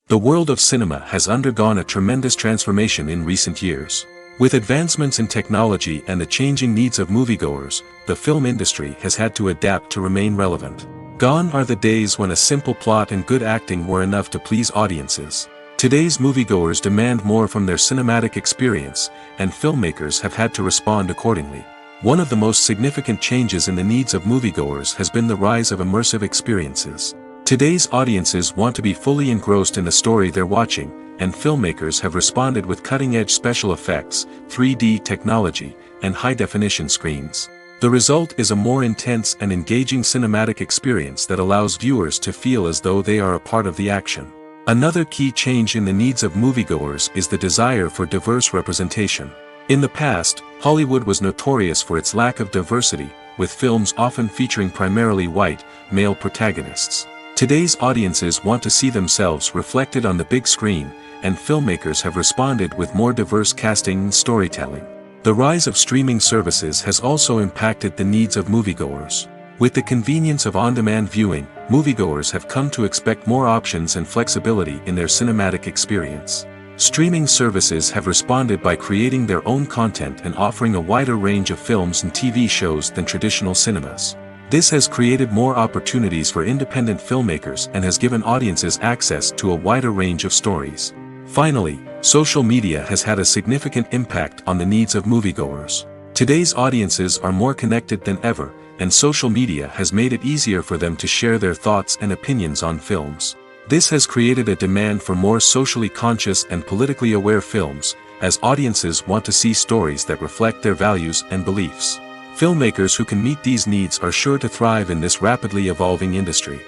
[SPEAKER 1] The world of cinema has undergone a tremendous transformation in recent years. With advancements in technology and the changing needs of moviegoers, the film industry has had to adapt to remain relevant. Gone are the days when a simple plot and good acting were enough to please audiences. Today's moviegoers demand more from their cinematic experience, and filmmakers have had to respond accordingly. One of the most significant changes in the needs of moviegoers has been the rise of immersive experiences. Today's audiences want to be fully engrossed in the story they're watching, and filmmakers have responded with cutting-edge special effects, 3D technology, and high-definition screens. The result is a more intense and engaging cinematic experience that allows viewers to feel as though they are a part of the action. Another key change in the needs of moviegoers is the desire for diverse representation. In the past, Hollywood was notorious for its lack of diversity, with films often featuring primarily white, male protagonists. Today's audiences want to see themselves reflected on the big screen, and filmmakers have responded with more diverse casting and storytelling. The rise of streaming services has also impacted the needs of moviegoers. With the convenience of on-demand viewing, moviegoers have come to expect more options and flexibility in their cinematic experience. Streaming services have responded by creating their own content and offering a wider range of films and TV shows than traditional cinemas. This has created more opportunities for independent filmmakers and has given audiences access to a wider range of stories. Finally, social media has had a significant impact on the needs of moviegoers. Today's audiences are more connected than ever, and social media has made it easier for them to share their thoughts and opinions on films. This has created a demand for more socially conscious and politically aware films, as audiences want to see stories that reflect their values and beliefs. Filmmakers who can meet these needs are sure to thrive in this rapidly evolving industry.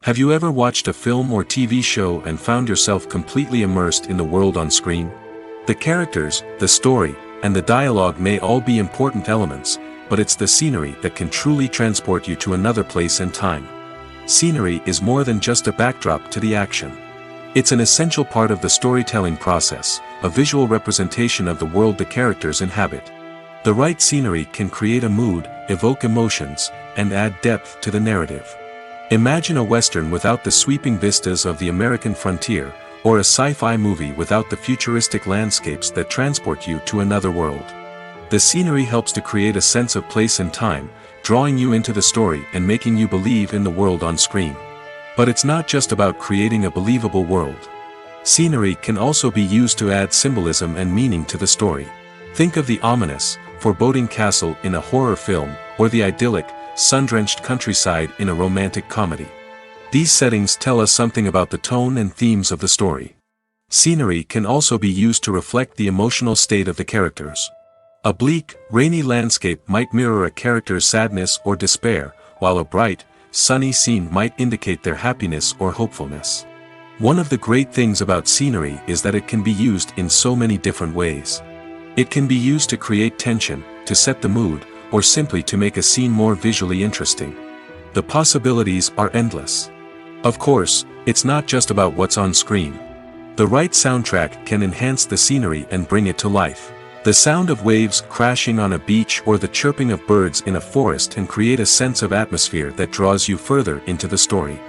[SPEAKER 1] Have you ever watched a film or TV show and found yourself completely immersed in the world on screen? The characters, the story, and the dialogue may all be important elements, but it's the scenery that can truly transport you to another place and time. Scenery is more than just a backdrop to the action. It's an essential part of the storytelling process, a visual representation of the world the characters inhabit. The right scenery can create a mood, evoke emotions, and add depth to the narrative. Imagine a Western without the sweeping vistas of the American frontier, or a sci-fi movie without the futuristic landscapes that transport you to another world. The scenery helps to create a sense of place and time, drawing you into the story and making you believe in the world on screen. But it's not just about creating a believable world. Scenery can also be used to add symbolism and meaning to the story. Think of the ominous, foreboding castle in a horror film, or the idyllic, sun-drenched countryside in a romantic comedy. These settings tell us something about the tone and themes of the story. Scenery can also be used to reflect the emotional state of the characters. A bleak, rainy landscape might mirror a character's sadness or despair, while a bright, sunny scene might indicate their happiness or hopefulness. One of the great things about scenery is that it can be used in so many different ways. It can be used to create tension, to set the mood, or simply to make a scene more visually interesting. The possibilities are endless. Of course, it's not just about what's on screen. The right soundtrack can enhance the scenery and bring it to life. The sound of waves crashing on a beach or the chirping of birds in a forest can create a sense of atmosphere that draws you further into the story.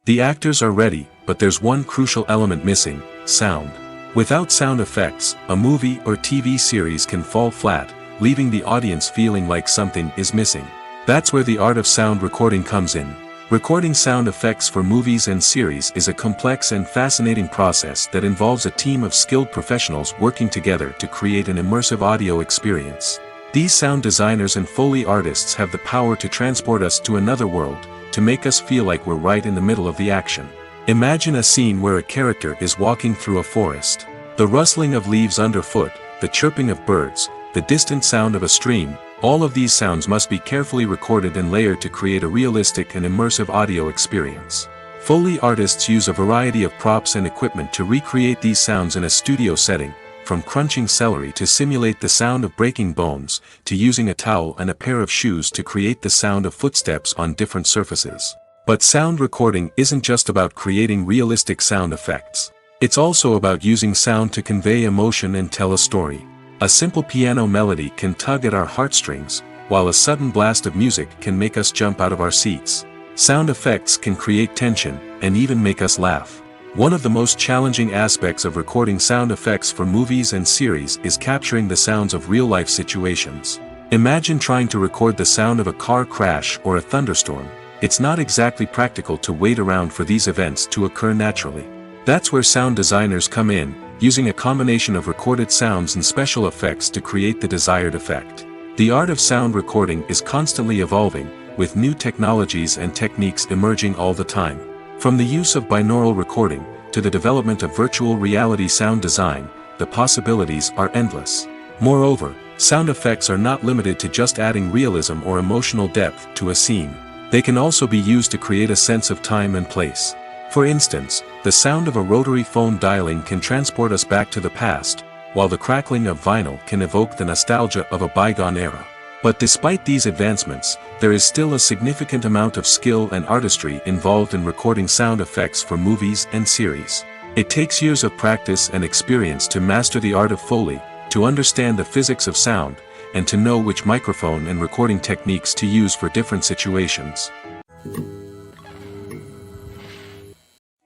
[SPEAKER 1] The actors are ready, but there's one crucial element missing: sound. Without sound effects, a movie or TV series can fall flat, leaving the audience feeling like something is missing. That's where the art of sound recording comes in. Recording sound effects for movies and series is a complex and fascinating process that involves a team of skilled professionals working together to create an immersive audio experience. These sound designers and Foley artists have the power to transport us to another world, to make us feel like we're right in the middle of the action. Imagine a scene where a character is walking through a forest. The rustling of leaves underfoot, the chirping of birds, the distant sound of a stream, all of these sounds must be carefully recorded and layered to create a realistic and immersive audio experience. Foley artists use a variety of props and equipment to recreate these sounds in a studio setting, from crunching celery to simulate the sound of breaking bones, to using a towel and a pair of shoes to create the sound of footsteps on different surfaces. But sound recording isn't just about creating realistic sound effects. It's also about using sound to convey emotion and tell a story. A simple piano melody can tug at our heartstrings, while a sudden blast of music can make us jump out of our seats. Sound effects can create tension, and even make us laugh. One of the most challenging aspects of recording sound effects for movies and series is capturing the sounds of real-life situations. Imagine trying to record the sound of a car crash or a thunderstorm. It's not exactly practical to wait around for these events to occur naturally. That's where sound designers come in, using a combination of recorded sounds and special effects to create the desired effect. The art of sound recording is constantly evolving, with new technologies and techniques emerging all the time. From the use of binaural recording, to the development of virtual reality sound design, the possibilities are endless. Moreover, sound effects are not limited to just adding realism or emotional depth to a scene. They can also be used to create a sense of time and place. For instance, the sound of a rotary phone dialing can transport us back to the past, while the crackling of vinyl can evoke the nostalgia of a bygone era. But despite these advancements, there is still a significant amount of skill and artistry involved in recording sound effects for movies and series. It takes years of practice and experience to master the art of Foley, to understand the physics of sound, and to know which microphone and recording techniques to use for different situations.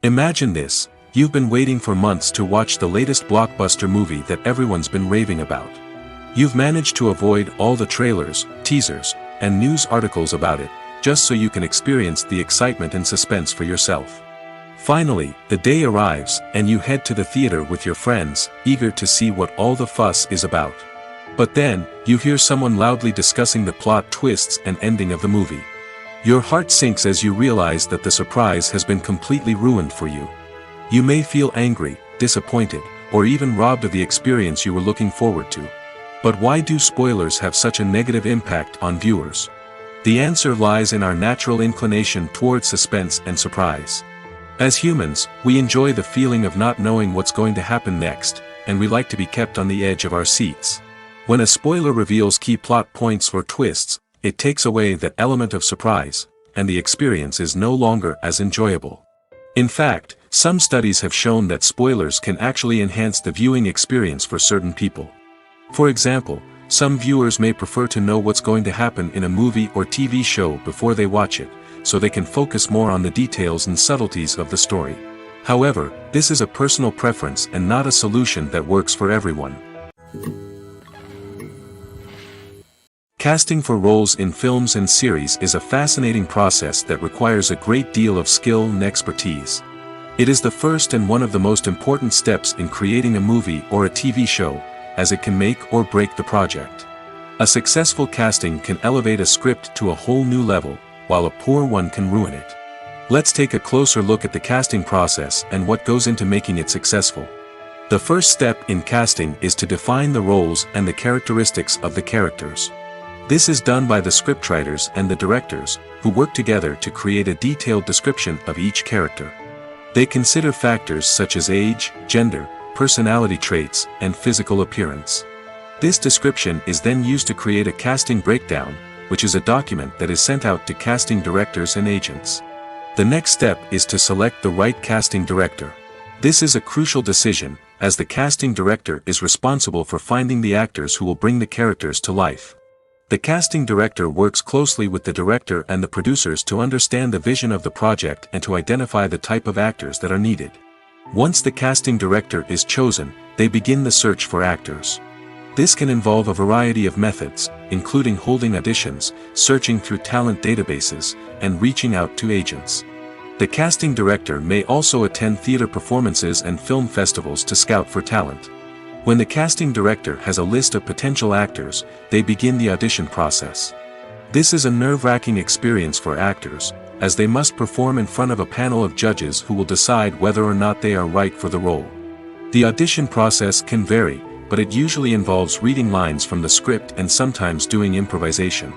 [SPEAKER 1] Imagine this: you've been waiting for months to watch the latest blockbuster movie that everyone's been raving about. You've managed to avoid all the trailers, teasers, and news articles about it, just so you can experience the excitement and suspense for yourself. Finally, the day arrives, and you head to the theater with your friends, eager to see what all the fuss is about. But then, you hear someone loudly discussing the plot twists and ending of the movie. Your heart sinks as you realize that the surprise has been completely ruined for you. You may feel angry, disappointed, or even robbed of the experience you were looking forward to. But why do spoilers have such a negative impact on viewers? The answer lies in our natural inclination toward suspense and surprise. As humans, we enjoy the feeling of not knowing what's going to happen next, and we like to be kept on the edge of our seats. When a spoiler reveals key plot points or twists, it takes away that element of surprise, and the experience is no longer as enjoyable. In fact, some studies have shown that spoilers can actually enhance the viewing experience for certain people. For example, some viewers may prefer to know what's going to happen in a movie or TV show before they watch it, so they can focus more on the details and subtleties of the story. However, this is a personal preference and not a solution that works for everyone. Casting for roles in films and series is a fascinating process that requires a great deal of skill and expertise. It is the first and one of the most important steps in creating a movie or a TV show, as it can make or break the project. A successful casting can elevate a script to a whole new level, while a poor one can ruin it. Let's take a closer look at the casting process and what goes into making it successful. The first step in casting is to define the roles and the characteristics of the characters. This is done by the scriptwriters and the directors, who work together to create a detailed description of each character. They consider factors such as age, gender, personality traits, and physical appearance. This description is then used to create a casting breakdown, which is a document that is sent out to casting directors and agents. The next step is to select the right casting director. This is a crucial decision, as the casting director is responsible for finding the actors who will bring the characters to life. The casting director works closely with the director and the producers to understand the vision of the project and to identify the type of actors that are needed. Once the casting director is chosen, they begin the search for actors. This can involve a variety of methods, including holding auditions, searching through talent databases, and reaching out to agents. The casting director may also attend theater performances and film festivals to scout for talent. When the casting director has a list of potential actors, they begin the audition process. This is a nerve-wracking experience for actors, as they must perform in front of a panel of judges who will decide whether or not they are right for the role. The audition process can vary, but it usually involves reading lines from the script and sometimes doing improvisation.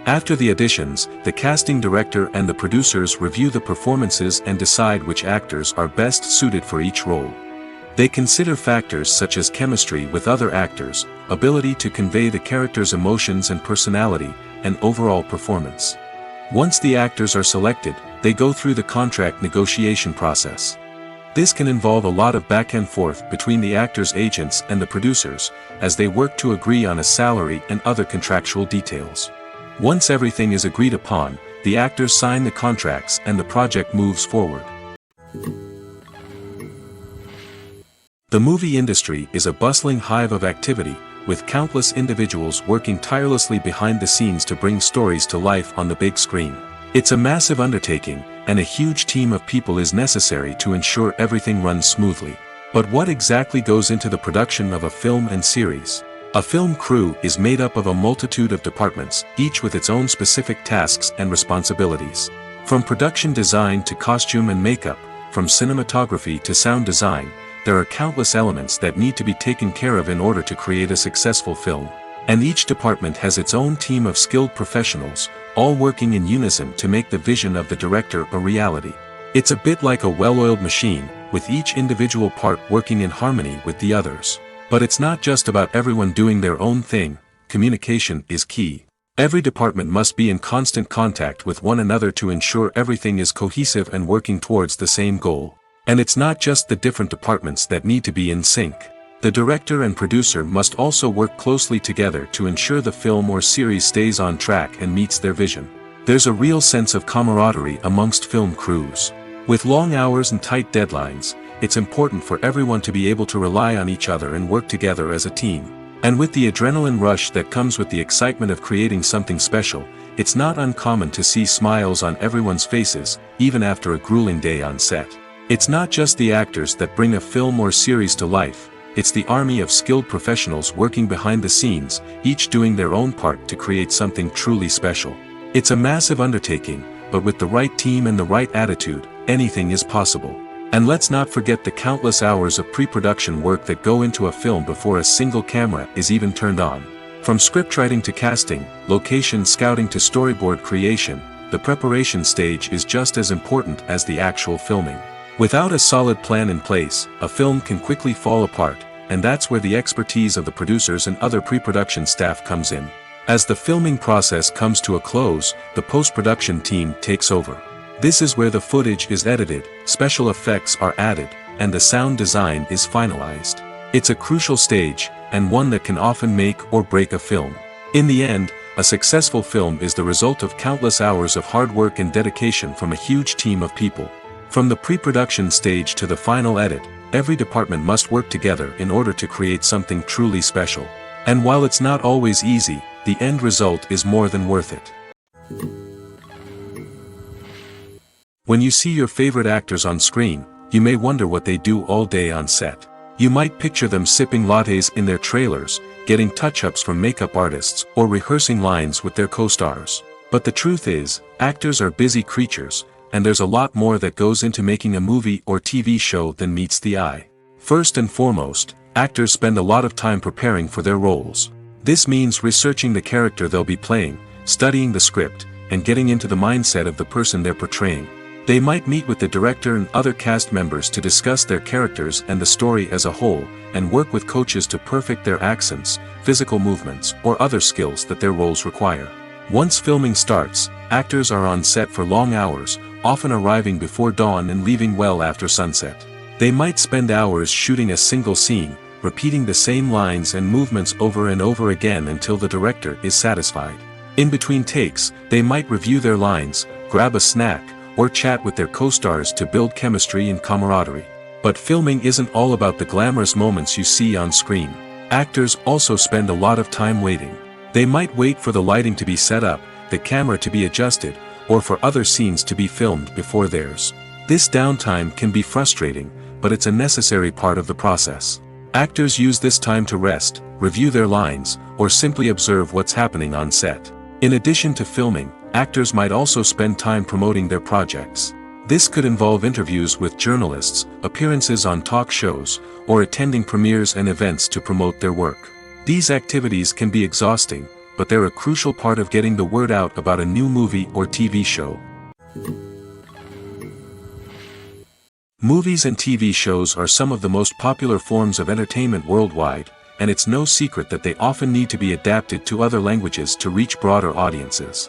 [SPEAKER 1] After the auditions, the casting director and the producers review the performances and decide which actors are best suited for each role. They consider factors such as chemistry with other actors, ability to convey the character's emotions and personality, and overall performance. Once the actors are selected, they go through the contract negotiation process. This can involve a lot of back and forth between the actors' agents and the producers, as they work to agree on a salary and other contractual details. Once everything is agreed upon, the actors sign the contracts and the project moves forward. The movie industry is a bustling hive of activity, with countless individuals working tirelessly behind the scenes to bring stories to life on the big screen. It's a massive undertaking, and a huge team of people is necessary to ensure everything runs smoothly. But what exactly goes into the production of a film and series? A film crew is made up of a multitude of departments, each with its own specific tasks and responsibilities. From production design to costume and makeup, from cinematography to sound design, there are countless elements that need to be taken care of in order to create a successful film. And each department has its own team of skilled professionals, all working in unison to make the vision of the director a reality. It's a bit like a well-oiled machine, with each individual part working in harmony with the others. But it's not just about everyone doing their own thing. Communication is key. Every department must be in constant contact with one another to ensure everything is cohesive and working towards the same goal. And it's not just the different departments that need to be in sync. The director and producer must also work closely together to ensure the film or series stays on track and meets their vision. There's a real sense of camaraderie amongst film crews. With long hours and tight deadlines, it's important for everyone to be able to rely on each other and work together as a team. And with the adrenaline rush that comes with the excitement of creating something special, it's not uncommon to see smiles on everyone's faces, even after a grueling day on set. It's not just the actors that bring a film or series to life, it's the army of skilled professionals working behind the scenes, each doing their own part to create something truly special. It's a massive undertaking, but with the right team and the right attitude, anything is possible. And let's not forget the countless hours of pre-production work that go into a film before a single camera is even turned on. From scriptwriting to casting, location scouting to storyboard creation, the preparation stage is just as important as the actual filming. Without a solid plan in place, a film can quickly fall apart, and that's where the expertise of the producers and other pre-production staff comes in. As the filming process comes to a close, the post-production team takes over. This is where the footage is edited, special effects are added, and the sound design is finalized. It's a crucial stage, and one that can often make or break a film. In the end, a successful film is the result of countless hours of hard work and dedication from a huge team of people. From the pre-production stage to the final edit, every department must work together in order to create something truly special. And while it's not always easy, the end result is more than worth it. When you see your favorite actors on screen, you may wonder what they do all day on set. You might picture them sipping lattes in their trailers, getting touch-ups from makeup artists, or rehearsing lines with their co-stars. But the truth is, actors are busy creatures, and there's a lot more that goes into making a movie or TV show than meets the eye. First and foremost, actors spend a lot of time preparing for their roles. This means researching the character they'll be playing, studying the script, and getting into the mindset of the person they're portraying. They might meet with the director and other cast members to discuss their characters and the story as a whole, and work with coaches to perfect their accents, physical movements, or other skills that their roles require. Once filming starts, actors are on set for long hours, often arriving before dawn and leaving well after sunset. They might spend hours shooting a single scene, repeating the same lines and movements over and over again until the director is satisfied. In between takes, they might review their lines, grab a snack, or chat with their co-stars to build chemistry and camaraderie. But filming isn't all about the glamorous moments you see on screen. Actors also spend a lot of time waiting. They might wait for the lighting to be set up, the camera to be adjusted, or for other scenes to be filmed before theirs. This downtime can be frustrating, but it's a necessary part of the process. Actors use this time to rest, review their lines, or simply observe what's happening on set. In addition to filming, actors might also spend time promoting their projects. This could involve interviews with journalists, appearances on talk shows, or attending premieres and events to promote their work. These activities can be exhausting, but they're a crucial part of getting the word out about a new movie or TV show. Movies and TV shows are some of the most popular forms of entertainment worldwide, and it's no secret that they often need to be adapted to other languages to reach broader audiences.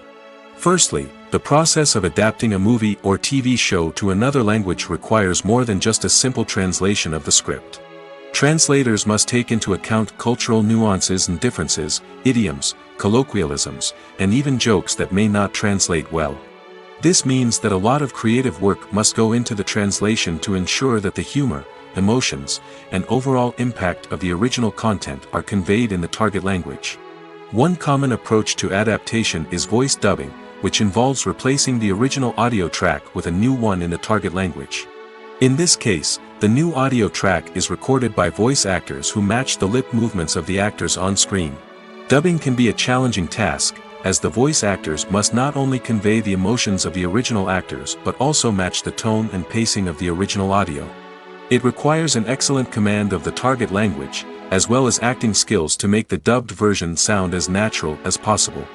[SPEAKER 1] Firstly, the process of adapting a movie or TV show to another language requires more than just a simple translation of the script. Translators must take into account cultural nuances and differences, idioms, colloquialisms, and even jokes that may not translate well. This means that a lot of creative work must go into the translation to ensure that the humor, emotions, and overall impact of the original content are conveyed in the target language. One common approach to adaptation is voice dubbing, which involves replacing the original audio track with a new one in the target language. In this case, the new audio track is recorded by voice actors who match the lip movements of the actors on screen. Dubbing can be a challenging task, as the voice actors must not only convey the emotions of the original actors but also match the tone and pacing of the original audio. It requires an excellent command of the target language, as well as acting skills to make the dubbed version sound as natural as possible.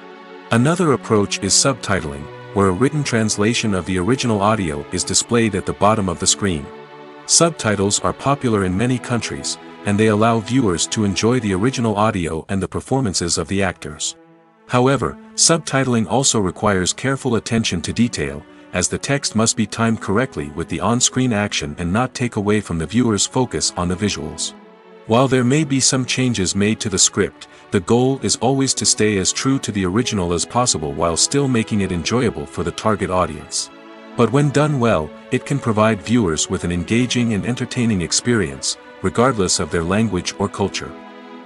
[SPEAKER 1] Another approach is subtitling, where a written translation of the original audio is displayed at the bottom of the screen. Subtitles are popular in many countries, and they allow viewers to enjoy the original audio and the performances of the actors. However, subtitling also requires careful attention to detail, as the text must be timed correctly with the on-screen action and not take away from the viewer's focus on the visuals. While there may be some changes made to the script, the goal is always to stay as true to the original as possible while still making it enjoyable for the target audience. But when done well, it can provide viewers with an engaging and entertaining experience, regardless of their language or culture.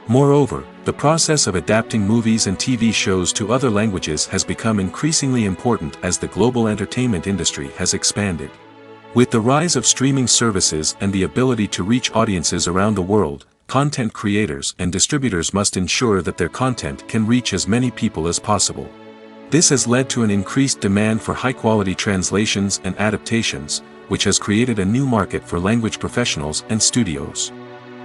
[SPEAKER 1] Moreover, the process of adapting movies and TV shows to other languages has become increasingly important as the global entertainment industry has expanded. With the rise of streaming services and the ability to reach audiences around the world, content creators and distributors must ensure that their content can reach as many people as possible. This has led to an increased demand for high-quality translations and adaptations, which has created a new market for language professionals and studios.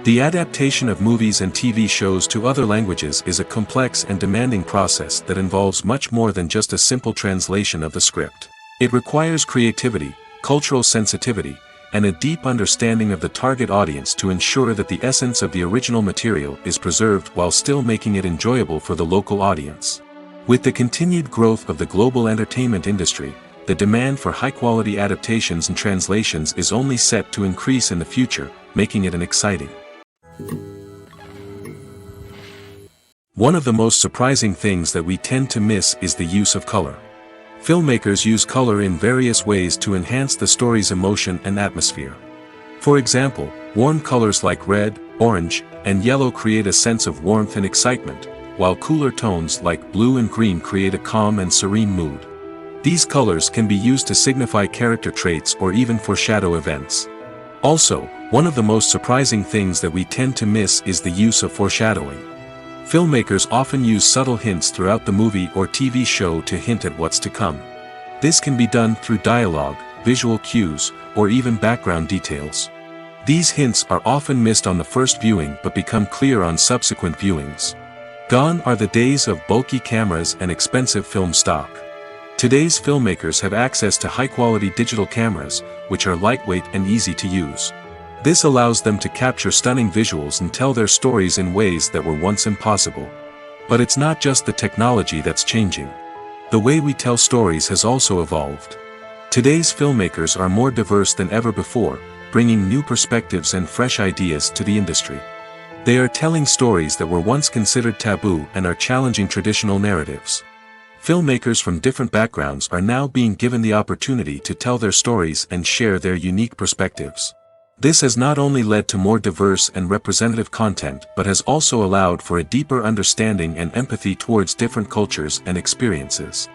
[SPEAKER 1] The adaptation of movies and TV shows to other languages is a complex and demanding process that involves much more than just a simple translation of the script. It requires creativity, cultural sensitivity, and a deep understanding of the target audience to ensure that the essence of the original material is preserved while still making it enjoyable for the local audience. With the continued growth of the global entertainment industry, the demand for high-quality adaptations and translations is only set to increase in the future, making it an exciting. One of the most surprising things that we tend to miss is the use of color. Filmmakers use color in various ways to enhance the story's emotion and atmosphere. For example, warm colors like red, orange, and yellow create a sense of warmth and excitement, while cooler tones like blue and green create a calm and serene mood. These colors can be used to signify character traits or even foreshadow events. Also, one of the most surprising things that we tend to miss is the use of foreshadowing. Filmmakers often use subtle hints throughout the movie or TV show to hint at what's to come. This can be done through dialogue, visual cues, or even background details. These hints are often missed on the first viewing but become clear on subsequent viewings. Gone are the days of bulky cameras and expensive film stock. Today's filmmakers have access to high-quality digital cameras, which are lightweight and easy to use. This allows them to capture stunning visuals and tell their stories in ways that were once impossible. But it's not just the technology that's changing. The way we tell stories has also evolved. Today's filmmakers are more diverse than ever before, bringing new perspectives and fresh ideas to the industry. They are telling stories that were once considered taboo and are challenging traditional narratives. Filmmakers from different backgrounds are now being given the opportunity to tell their stories and share their unique perspectives. This has not only led to more diverse and representative content but has also allowed for a deeper understanding and empathy towards different cultures and experiences.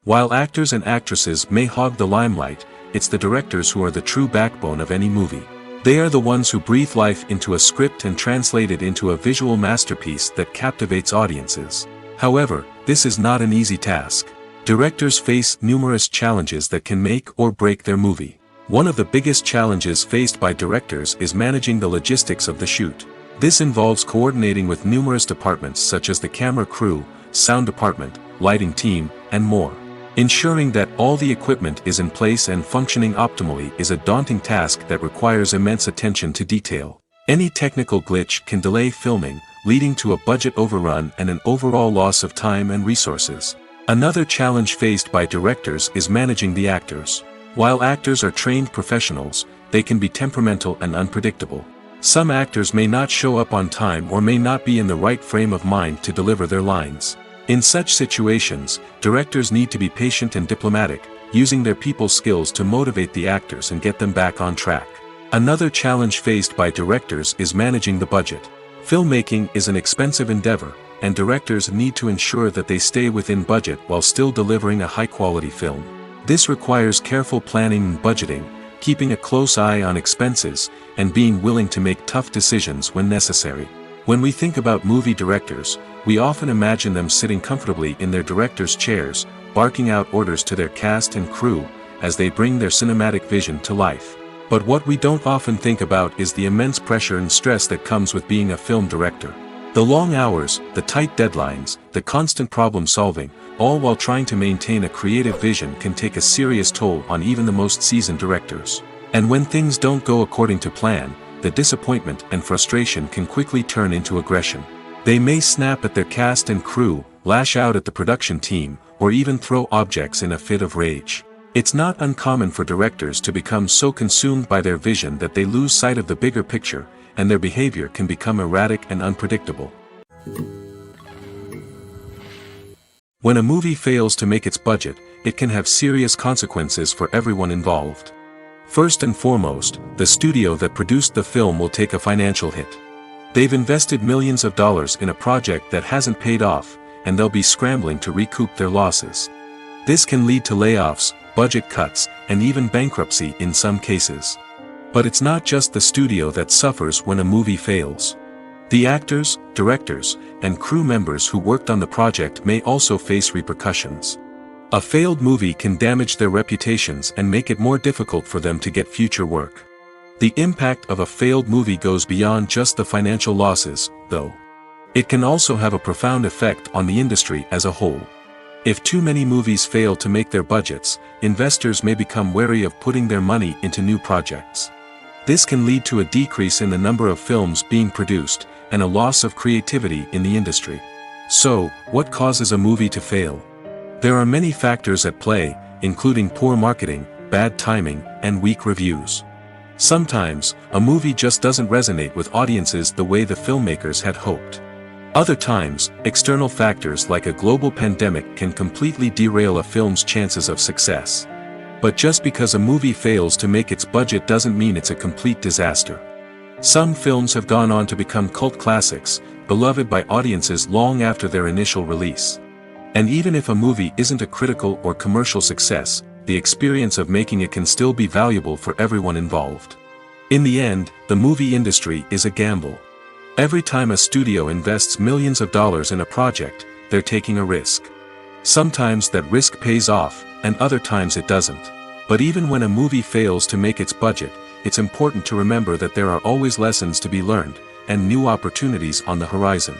[SPEAKER 1] While actors and actresses may hog the limelight, it's the directors who are the true backbone of any movie. They are the ones who breathe life into a script and translate it into a visual masterpiece that captivates audiences. However, this is not an easy task. Directors face numerous challenges that can make or break their movie. One of the biggest challenges faced by directors is managing the logistics of the shoot. This involves coordinating with numerous departments such as the camera crew, sound department, lighting team, and more. Ensuring that all the equipment is in place and functioning optimally is a daunting task that requires immense attention to detail. Any technical glitch can delay filming, leading to a budget overrun and an overall loss of time and resources. Another challenge faced by directors is managing the actors. While actors are trained professionals, they can be temperamental and unpredictable. Some actors may not show up on time or may not be in the right frame of mind to deliver their lines. In such situations, directors need to be patient and diplomatic, using their people skills to motivate the actors and get them back on track. Another challenge faced by directors is managing the budget. Filmmaking is an expensive endeavor, and directors need to ensure that they stay within budget while still delivering a high-quality film. This requires careful planning and budgeting, keeping a close eye on expenses, and being willing to make tough decisions when necessary. When we think about movie directors, we often imagine them sitting comfortably in their director's chairs, barking out orders to their cast and crew, as they bring their cinematic vision to life. But what we don't often think about is the immense pressure and stress that comes with being a film director. The long hours, the tight deadlines, the constant problem solving, all while trying to maintain a creative vision can take a serious toll on even the most seasoned directors. And when things don't go according to plan, the disappointment and frustration can quickly turn into aggression. They may snap at their cast and crew, lash out at the production team, or even throw objects in a fit of rage. It's not uncommon for directors to become so consumed by their vision that they lose sight of the bigger picture, and their behavior can become erratic and unpredictable. When a movie fails to make its budget, it can have serious consequences for everyone involved. First and foremost, the studio that produced the film will take a financial hit. They've invested millions of dollars in a project that hasn't paid off, and they'll be scrambling to recoup their losses. This can lead to layoffs, budget cuts, and even bankruptcy in some cases. But it's not just the studio that suffers when a movie fails. The actors, directors, and crew members who worked on the project may also face repercussions. A failed movie can damage their reputations and make it more difficult for them to get future work. The impact of a failed movie goes beyond just the financial losses, though. It can also have a profound effect on the industry as a whole. If too many movies fail to make their budgets, investors may become wary of putting their money into new projects. This can lead to a decrease in the number of films being produced, and a loss of creativity in the industry. So, what causes a movie to fail? There are many factors at play, including poor marketing, bad timing, and weak reviews. Sometimes, a movie just doesn't resonate with audiences the way the filmmakers had hoped. Other times, external factors like a global pandemic can completely derail a film's chances of success. But just because a movie fails to make its budget doesn't mean it's a complete disaster. Some films have gone on to become cult classics, beloved by audiences long after their initial release. And even if a movie isn't a critical or commercial success, the experience of making it can still be valuable for everyone involved. In the end, the movie industry is a gamble. Every time a studio invests millions of dollars in a project, they're taking a risk. Sometimes that risk pays off, and other times it doesn't. But even when a movie fails to make its budget, it's important to remember that there are always lessons to be learned, and new opportunities on the horizon.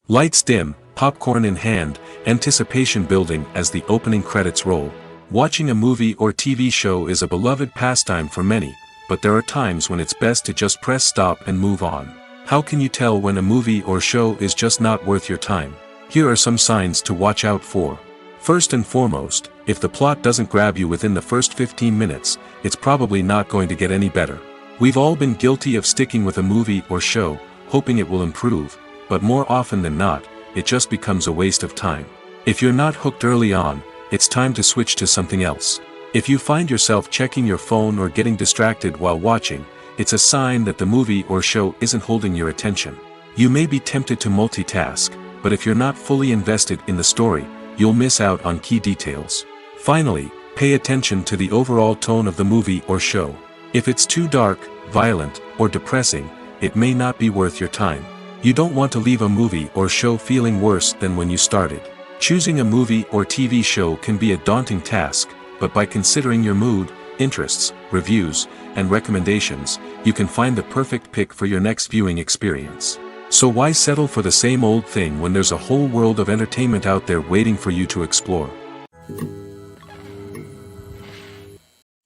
[SPEAKER 1] Lights dim, popcorn in hand, anticipation building as the opening credits roll. Watching a movie or TV show is a beloved pastime for many, but there are times when it's best to just press stop and move on. How can you tell when a movie or show is just not worth your time? Here are some signs to watch out for. First and foremost, if the plot doesn't grab you within the first 15 minutes, it's probably not going to get any better. We've all been guilty of sticking with a movie or show, hoping it will improve, but more often than not, it just becomes a waste of time. If you're not hooked early on, it's time to switch to something else. If you find yourself checking your phone or getting distracted while watching, it's a sign that the movie or show isn't holding your attention. You may be tempted to multitask, but if you're not fully invested in the story, you'll miss out on key details. Finally, pay attention to the overall tone of the movie or show. If it's too dark, violent, or depressing, it may not be worth your time. You don't want to leave a movie or show feeling worse than when you started. Choosing a movie or TV show can be a daunting task, but by considering your mood, interests, reviews, and recommendations, you can find the perfect pick for your next viewing experience. So why settle for the same old thing when there's a whole world of entertainment out there waiting for you to explore?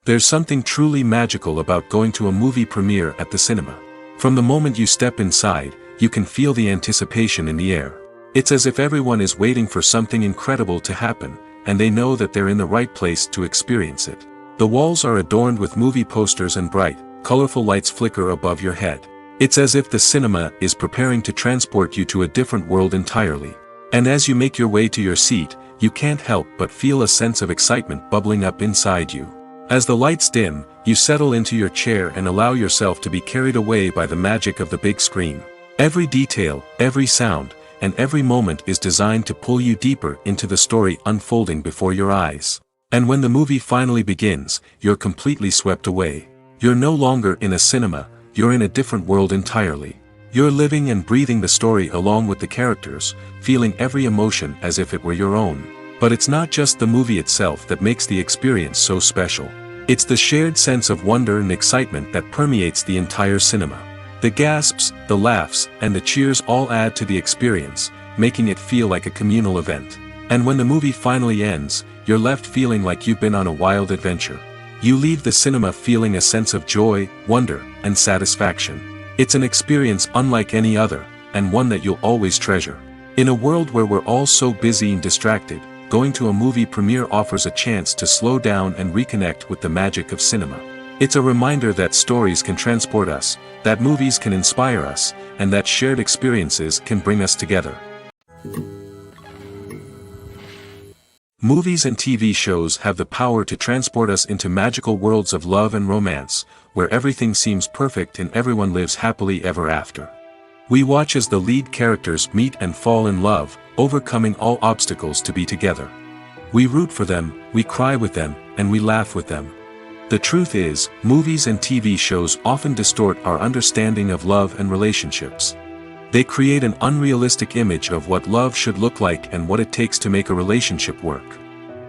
[SPEAKER 1] There's something truly magical about going to a movie premiere at the cinema. From the moment you step inside, you can feel the anticipation in the air. It's as if everyone is waiting for something incredible to happen, and they know that they're in the right place to experience it. The walls are adorned with movie posters and bright, colorful lights flicker above your head. It's as if the cinema is preparing to transport you to a different world entirely. And as you make your way to your seat, you can't help but feel a sense of excitement bubbling up inside you. As the lights dim, you settle into your chair and allow yourself to be carried away by the magic of the big screen. Every detail, every sound, and every moment is designed to pull you deeper into the story unfolding before your eyes. And when the movie finally begins, you're completely swept away. You're no longer in a cinema, you're in a different world entirely. You're living and breathing the story along with the characters, feeling every emotion as if it were your own. But it's not just the movie itself that makes the experience so special. It's the shared sense of wonder and excitement that permeates the entire cinema. The gasps, the laughs, and the cheers all add to the experience, making it feel like a communal event. And when the movie finally ends, you're left feeling like you've been on a wild adventure. You leave the cinema feeling a sense of joy, wonder, and satisfaction. It's an experience unlike any other, and one that you'll always treasure. In a world where we're all so busy and distracted, going to a movie premiere offers a chance to slow down and reconnect with the magic of cinema. It's a reminder that stories can transport us, that movies can inspire us, and that shared experiences can bring us together. Movies and TV shows have the power to transport us into magical worlds of love and romance, where everything seems perfect and everyone lives happily ever after. We watch as the lead characters meet and fall in love, overcoming all obstacles to be together. We root for them, we cry with them, and we laugh with them. The truth is, movies and TV shows often distort our understanding of love and relationships. They create an unrealistic image of what love should look like and what it takes to make a relationship work.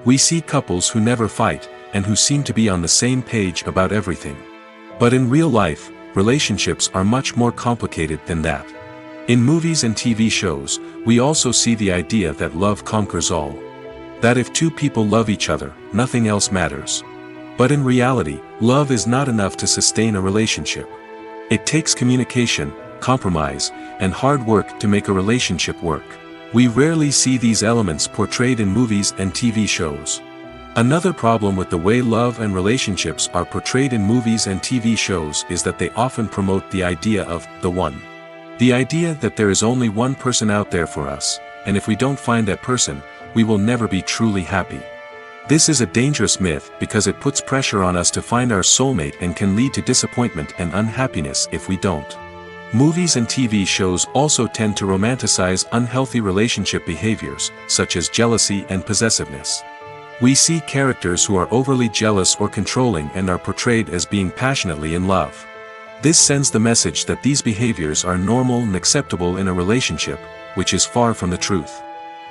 [SPEAKER 1] We see couples who never fight, and who seem to be on the same page about everything. But in real life, relationships are much more complicated than that. In movies and TV shows, we also see the idea that love conquers all. That if two people love each other, nothing else matters. But in reality, love is not enough to sustain a relationship. It takes communication, compromise, and hard work to make a relationship work. We rarely see these elements portrayed in movies and TV shows. Another problem with the way love and relationships are portrayed in movies and TV shows is that they often promote the idea of the one. The idea that there is only one person out there for us, and if we don't find that person, we will never be truly happy. This is a dangerous myth because it puts pressure on us to find our soulmate and can lead to disappointment and unhappiness if we don't. Movies and TV shows also tend to romanticize unhealthy relationship behaviors, such as jealousy and possessiveness. We see characters who are overly jealous or controlling and are portrayed as being passionately in love. This sends the message that these behaviors are normal and acceptable in a relationship, which is far from the truth.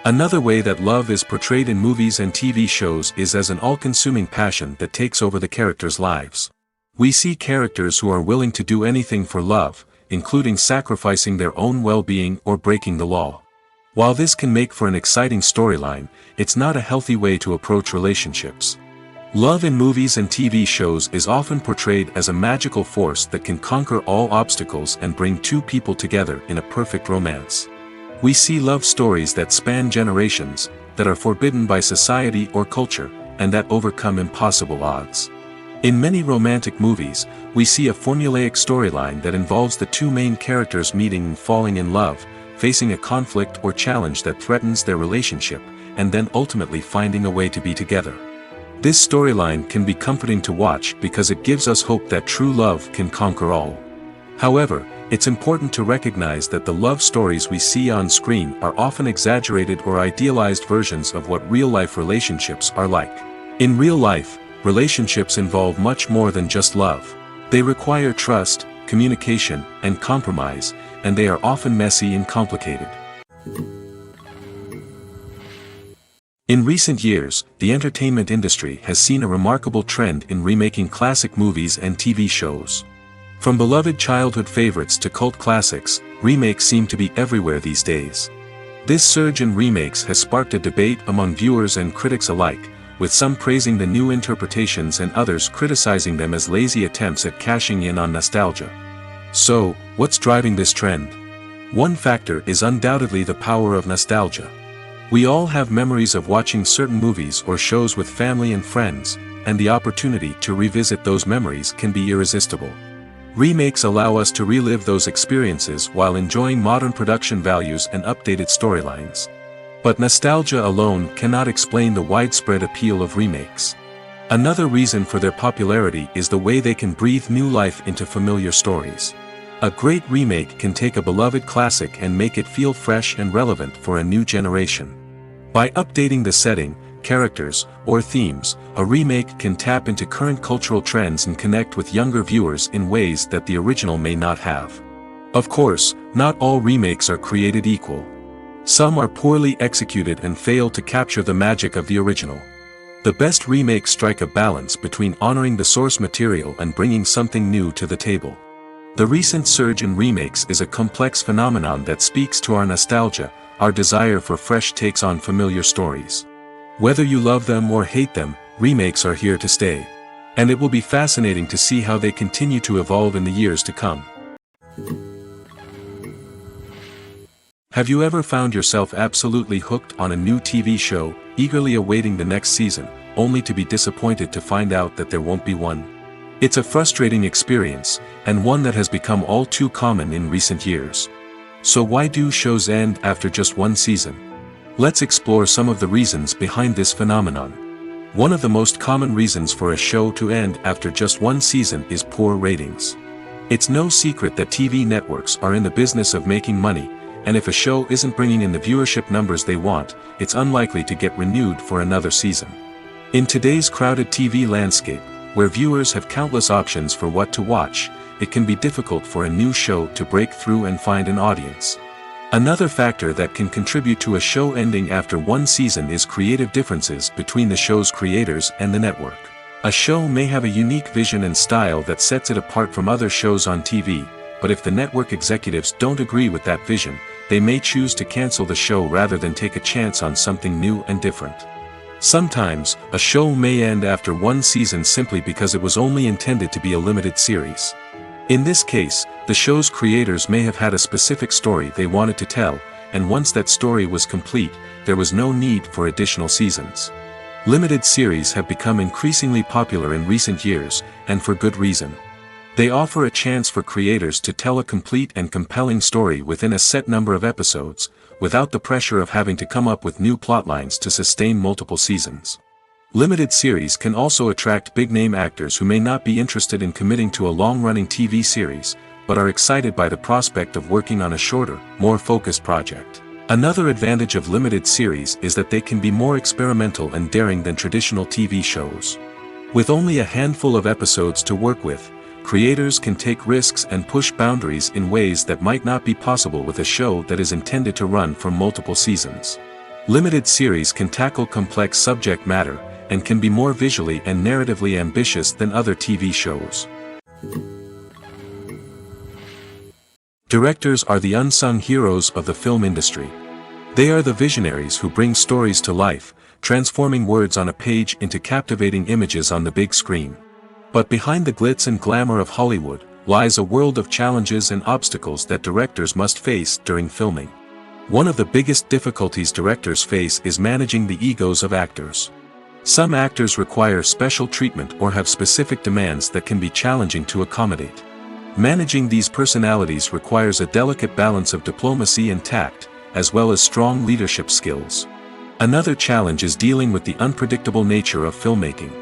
[SPEAKER 1] Another way that love is portrayed in movies and TV shows is as an all-consuming passion that takes over the characters' lives. We see characters who are willing to do anything for love, including sacrificing their own well-being or breaking the law. While this can make for an exciting storyline, it's not a healthy way to approach relationships. Love in movies and TV shows is often portrayed as a magical force that can conquer all obstacles and bring two people together in a perfect romance. We see love stories that span generations, that are forbidden by society or culture, and that overcome impossible odds. In many romantic movies, we see a formulaic storyline that involves the two main characters meeting and falling in love, facing a conflict or challenge that threatens their relationship, and then ultimately finding a way to be together. This storyline can be comforting to watch because it gives us hope that true love can conquer all. However, it's important to recognize that the love stories we see on screen are often exaggerated or idealized versions of what real-life relationships are like. In real life, relationships involve much more than just love. They require trust, communication, and compromise, and they are often messy and complicated. In recent years, the entertainment industry has seen a remarkable trend in remaking classic movies and TV shows. From beloved childhood favorites to cult classics, remakes seem to be everywhere these days. This surge in remakes has sparked a debate among viewers and critics alike, with some praising the new interpretations and others criticizing them as lazy attempts at cashing in on nostalgia. So, what's driving this trend? One factor is undoubtedly the power of nostalgia. We all have memories of watching certain movies or shows with family and friends, and the opportunity to revisit those memories can be irresistible. Remakes allow us to relive those experiences while enjoying modern production values and updated storylines. But nostalgia alone cannot explain the widespread appeal of remakes. Another reason for their popularity is the way they can breathe new life into familiar stories. A great remake can take a beloved classic and make it feel fresh and relevant for a new generation. By updating the setting, characters, or themes, a remake can tap into current cultural trends and connect with younger viewers in ways that the original may not have. Of course, not all remakes are created equal. Some are poorly executed and fail to capture the magic of the original. The best remakes strike a balance between honoring the source material and bringing something new to the table. The recent surge in remakes is a complex phenomenon that speaks to our nostalgia, our desire for fresh takes on familiar stories. Whether you love them or hate them, remakes are here to stay. And it will be fascinating to see how they continue to evolve in the years to come. Have you ever found yourself absolutely hooked on a new TV show, eagerly awaiting the next season, only to be disappointed to find out that there won't be one? It's a frustrating experience, and one that has become all too common in recent years. So why do shows end after just one season? Let's explore some of the reasons behind this phenomenon. One of the most common reasons for a show to end after just one season is poor ratings. It's no secret that TV networks are in the business of making money, and if a show isn't bringing in the viewership numbers they want, it's unlikely to get renewed for another season. In today's crowded TV landscape, where viewers have countless options for what to watch, it can be difficult for a new show to break through and find an audience. Another factor that can contribute to a show ending after one season is creative differences between the show's creators and the network. A show may have a unique vision and style that sets it apart from other shows on TV, but if the network executives don't agree with that vision, they may choose to cancel the show rather than take a chance on something new and different. Sometimes, a show may end after one season simply because it was only intended to be a limited series. In this case, the show's creators may have had a specific story they wanted to tell, and once that story was complete, there was no need for additional seasons. Limited series have become increasingly popular in recent years, and for good reason. They offer a chance for creators to tell a complete and compelling story within a set number of episodes, without the pressure of having to come up with new plotlines to sustain multiple seasons. Limited series can also attract big-name actors who may not be interested in committing to a long-running TV series, but are excited by the prospect of working on a shorter, more focused project. Another advantage of limited series is that they can be more experimental and daring than traditional TV shows. With only a handful of episodes to work with, creators can take risks and push boundaries in ways that might not be possible with a show that is intended to run for multiple seasons. Limited series can tackle complex subject matter, and can be more visually and narratively ambitious than other TV shows. Directors are the unsung heroes of the film industry. They are the visionaries who bring stories to life, transforming words on a page into captivating images on the big screen. But behind the glitz and glamour of Hollywood, lies a world of challenges and obstacles that directors must face during filming. One of the biggest difficulties directors face is managing the egos of actors. Some actors require special treatment or have specific demands that can be challenging to accommodate. Managing these personalities requires a delicate balance of diplomacy and tact, as well as strong leadership skills. Another challenge is dealing with the unpredictable nature of filmmaking.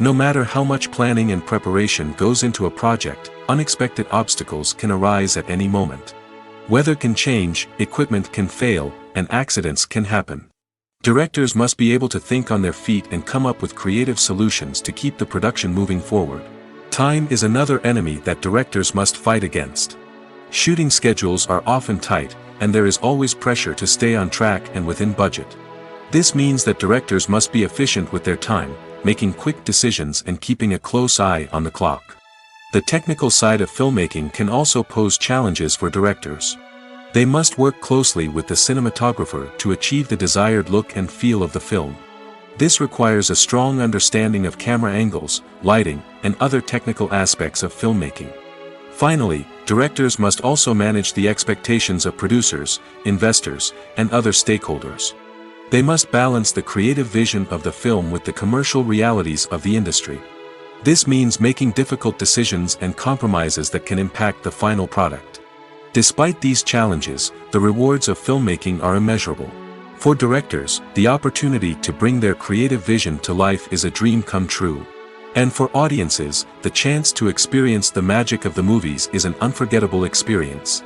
[SPEAKER 1] No matter how much planning and preparation goes into a project, unexpected obstacles can arise at any moment. Weather can change, equipment can fail, and accidents can happen. Directors must be able to think on their feet and come up with creative solutions to keep the production moving forward. Time is another enemy that directors must fight against. Shooting schedules are often tight, and there is always pressure to stay on track and within budget. This means that directors must be efficient with their time, making quick decisions and keeping a close eye on the clock. The technical side of filmmaking can also pose challenges for directors. They must work closely with the cinematographer to achieve the desired look and feel of the film. This requires a strong understanding of camera angles, lighting, and other technical aspects of filmmaking. Finally, directors must also manage the expectations of producers, investors, and other stakeholders. They must balance the creative vision of the film with the commercial realities of the industry. This means making difficult decisions and compromises that can impact the final product. Despite these challenges, the rewards of filmmaking are immeasurable. For directors, the opportunity to bring their creative vision to life is a dream come true. And for audiences, the chance to experience the magic of the movies is an unforgettable experience.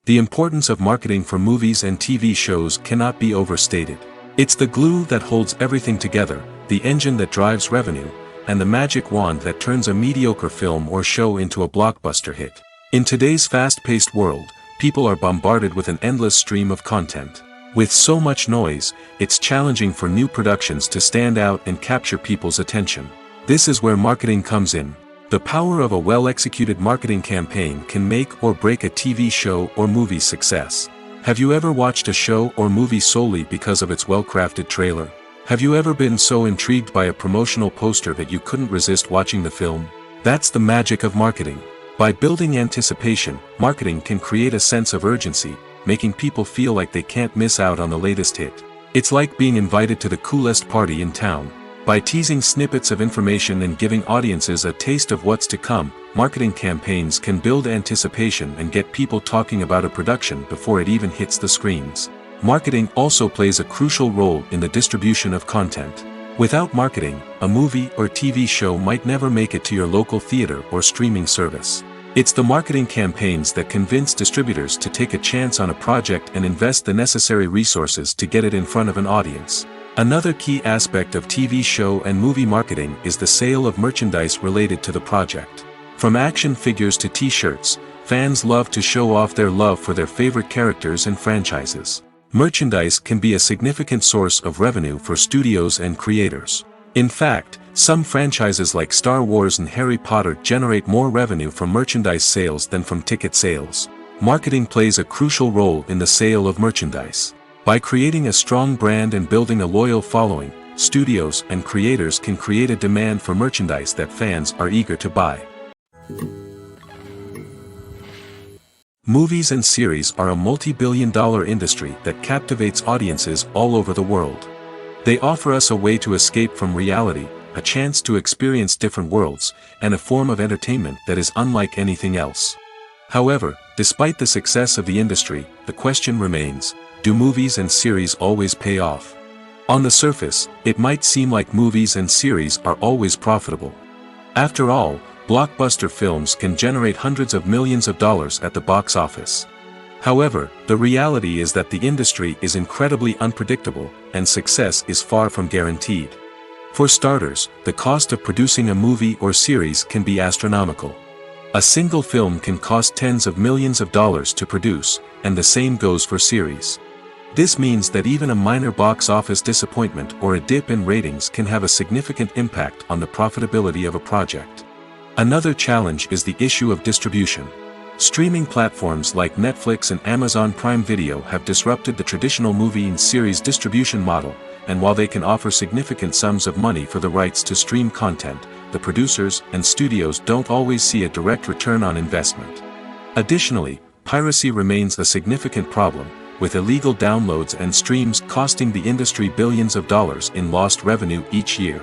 [SPEAKER 1] The importance of marketing for movies and TV shows cannot be overstated. It's the glue that holds everything together, the engine that drives revenue, and the magic wand that turns a mediocre film or show into a blockbuster hit. In today's fast-paced world, people are bombarded with an endless stream of content. With so much noise, it's challenging for new productions to stand out and capture people's attention. This is where marketing comes in. The power of a well-executed marketing campaign can make or break a TV show or movie's success. Have you ever watched a show or movie solely because of its well-crafted trailer? Have you ever been so intrigued by a promotional poster that you couldn't resist watching the film? That's the magic of marketing. By building anticipation, marketing can create a sense of urgency, making people feel like they can't miss out on the latest hit. It's like being invited to the coolest party in town. By teasing snippets of information and giving audiences a taste of what's to come, marketing campaigns can build anticipation and get people talking about a production before it even hits the screens. Marketing also plays a crucial role in the distribution of content. Without marketing, a movie or TV show might never make it to your local theater or streaming service. It's the marketing campaigns that convince distributors to take a chance on a project and invest the necessary resources to get it in front of an audience. Another key aspect of TV show and movie marketing is the sale of merchandise related to the project. From action figures to t-shirts, fans love to show off their love for their favorite characters and franchises. Merchandise can be a significant source of revenue for studios and creators. In fact, some franchises like Star Wars and Harry Potter generate more revenue from merchandise sales than from ticket sales. Marketing plays a crucial role in the sale of merchandise. By creating a strong brand and building a loyal following, studios and creators can create a demand for merchandise that fans are eager to buy. Movies and series are a multi-billion-dollar industry that captivates audiences all over the world. They offer us a way to escape from reality, a chance to experience different worlds, and a form of entertainment that is unlike anything else. However, despite the success of the industry, the question remains, do movies and series always pay off? On the surface, it might seem like movies and series are always profitable. After all, blockbuster films can generate hundreds of millions of dollars at the box office. However, the reality is that the industry is incredibly unpredictable, and success is far from guaranteed. For starters, the cost of producing a movie or series can be astronomical. A single film can cost tens of millions of dollars to produce, and the same goes for series. This means that even a minor box office disappointment or a dip in ratings can have a significant impact on the profitability of a project. Another challenge is the issue of distribution. Streaming platforms like Netflix and Amazon Prime Video have disrupted the traditional movie and series distribution model, and while they can offer significant sums of money for the rights to stream content, the producers and studios don't always see a direct return on investment. Additionally, piracy remains a significant problem, with illegal downloads and streams costing the industry billions of dollars in lost revenue each year.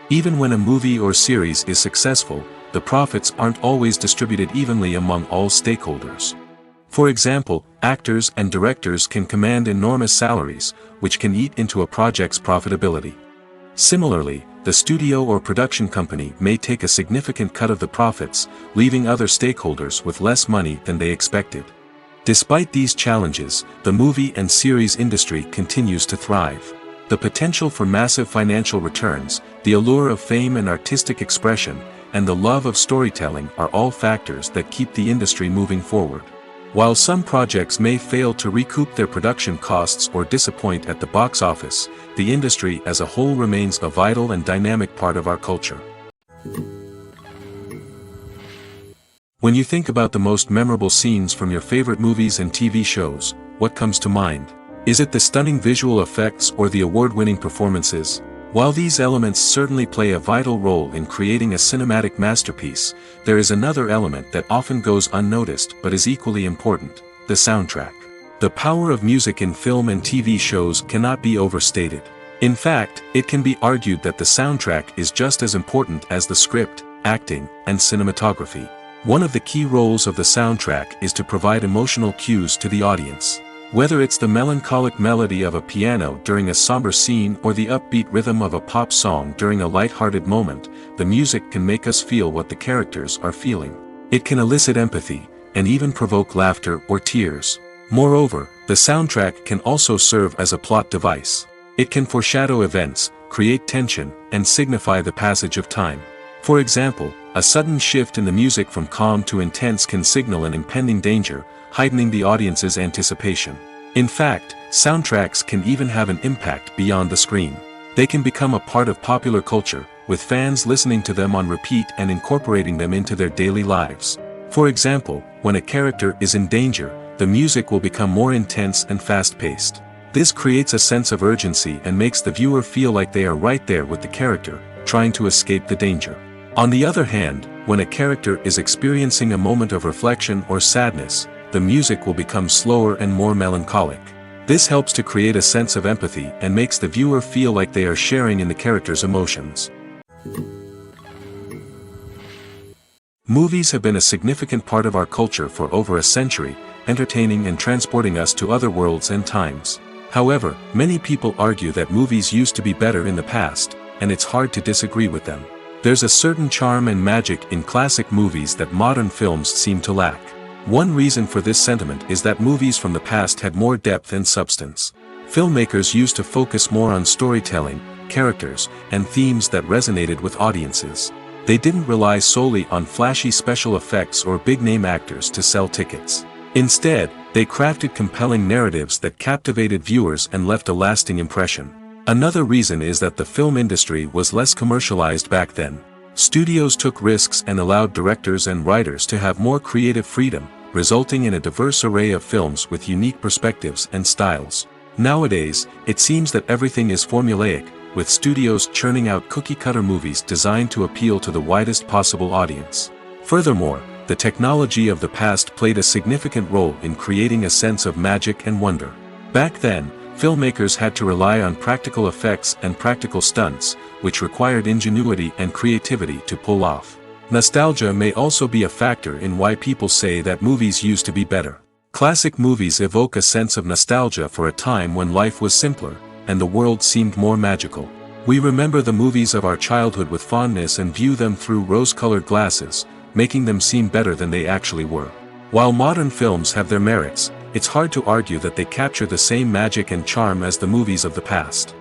[SPEAKER 1] Even when a movie or series is successful, the profits aren't always distributed evenly among all stakeholders. For example, actors and directors can command enormous salaries, which can eat into a project's profitability. Similarly, the studio or production company may take a significant cut of the profits, leaving other stakeholders with less money than they expected. Despite these challenges, the movie and series industry continues to thrive. The potential for massive financial returns, the allure of fame and artistic expression, and the love of storytelling are all factors that keep the industry moving forward. While some projects may fail to recoup their production costs or disappoint at the box office, the industry as a whole remains a vital and dynamic part of our culture. When you think about the most memorable scenes from your favorite movies and TV shows, what comes to mind? Is it the stunning visual effects or the award-winning performances? While these elements certainly play a vital role in creating a cinematic masterpiece, there is another element that often goes unnoticed but is equally important: the soundtrack. The power of music in film and TV shows cannot be overstated. In fact, it can be argued that the soundtrack is just as important as the script, acting, and cinematography. One of the key roles of the soundtrack is to provide emotional cues to the audience. Whether it's the melancholic melody of a piano during a somber scene or the upbeat rhythm of a pop song during a light-hearted moment, the music can make us feel what the characters are feeling. It can elicit empathy, and even provoke laughter or tears. Moreover, the soundtrack can also serve as a plot device. It can foreshadow events, create tension, and signify the passage of time. For example, a sudden shift in the music from calm to intense can signal an impending danger, heightening the audience's anticipation. In fact, soundtracks can even have an impact beyond the screen. They can become a part of popular culture, with fans listening to them on repeat and incorporating them into their daily lives. For example, when a character is in danger, the music will become more intense and fast-paced. This creates a sense of urgency and makes the viewer feel like they are right there with the character, trying to escape the danger. On the other hand, when a character is experiencing a moment of reflection or sadness, the music will become slower and more melancholic. This helps to create a sense of empathy and makes the viewer feel like they are sharing in the character's emotions. Movies have been a significant part of our culture for over a century, entertaining and transporting us to other worlds and times. However, many people argue that movies used to be better in the past, and it's hard to disagree with them. There's a certain charm and magic in classic movies that modern films seem to lack. One reason for this sentiment is that movies from the past had more depth and substance. Filmmakers used to focus more on storytelling, characters, and themes that resonated with audiences. They didn't rely solely on flashy special effects or big-name actors to sell tickets. Instead, they crafted compelling narratives that captivated viewers and left a lasting impression. Another reason is that the film industry was less commercialized back then. Studios took risks and allowed directors and writers to have more creative freedom, resulting in a diverse array of films with unique perspectives and styles. Nowadays, it seems that everything is formulaic, with studios churning out cookie-cutter movies designed to appeal to the widest possible audience. Furthermore, the technology of the past played a significant role in creating a sense of magic and wonder. Back then, filmmakers had to rely on practical effects and practical stunts, which required ingenuity and creativity to pull off. Nostalgia may also be a factor in why people say that movies used to be better. Classic movies evoke a sense of nostalgia for a time when life was simpler, and the world seemed more magical. We remember the movies of our childhood with fondness and view them through rose-colored glasses, making them seem better than they actually were. While modern films have their merits, it's hard to argue that they capture the same magic and charm as the movies of the past.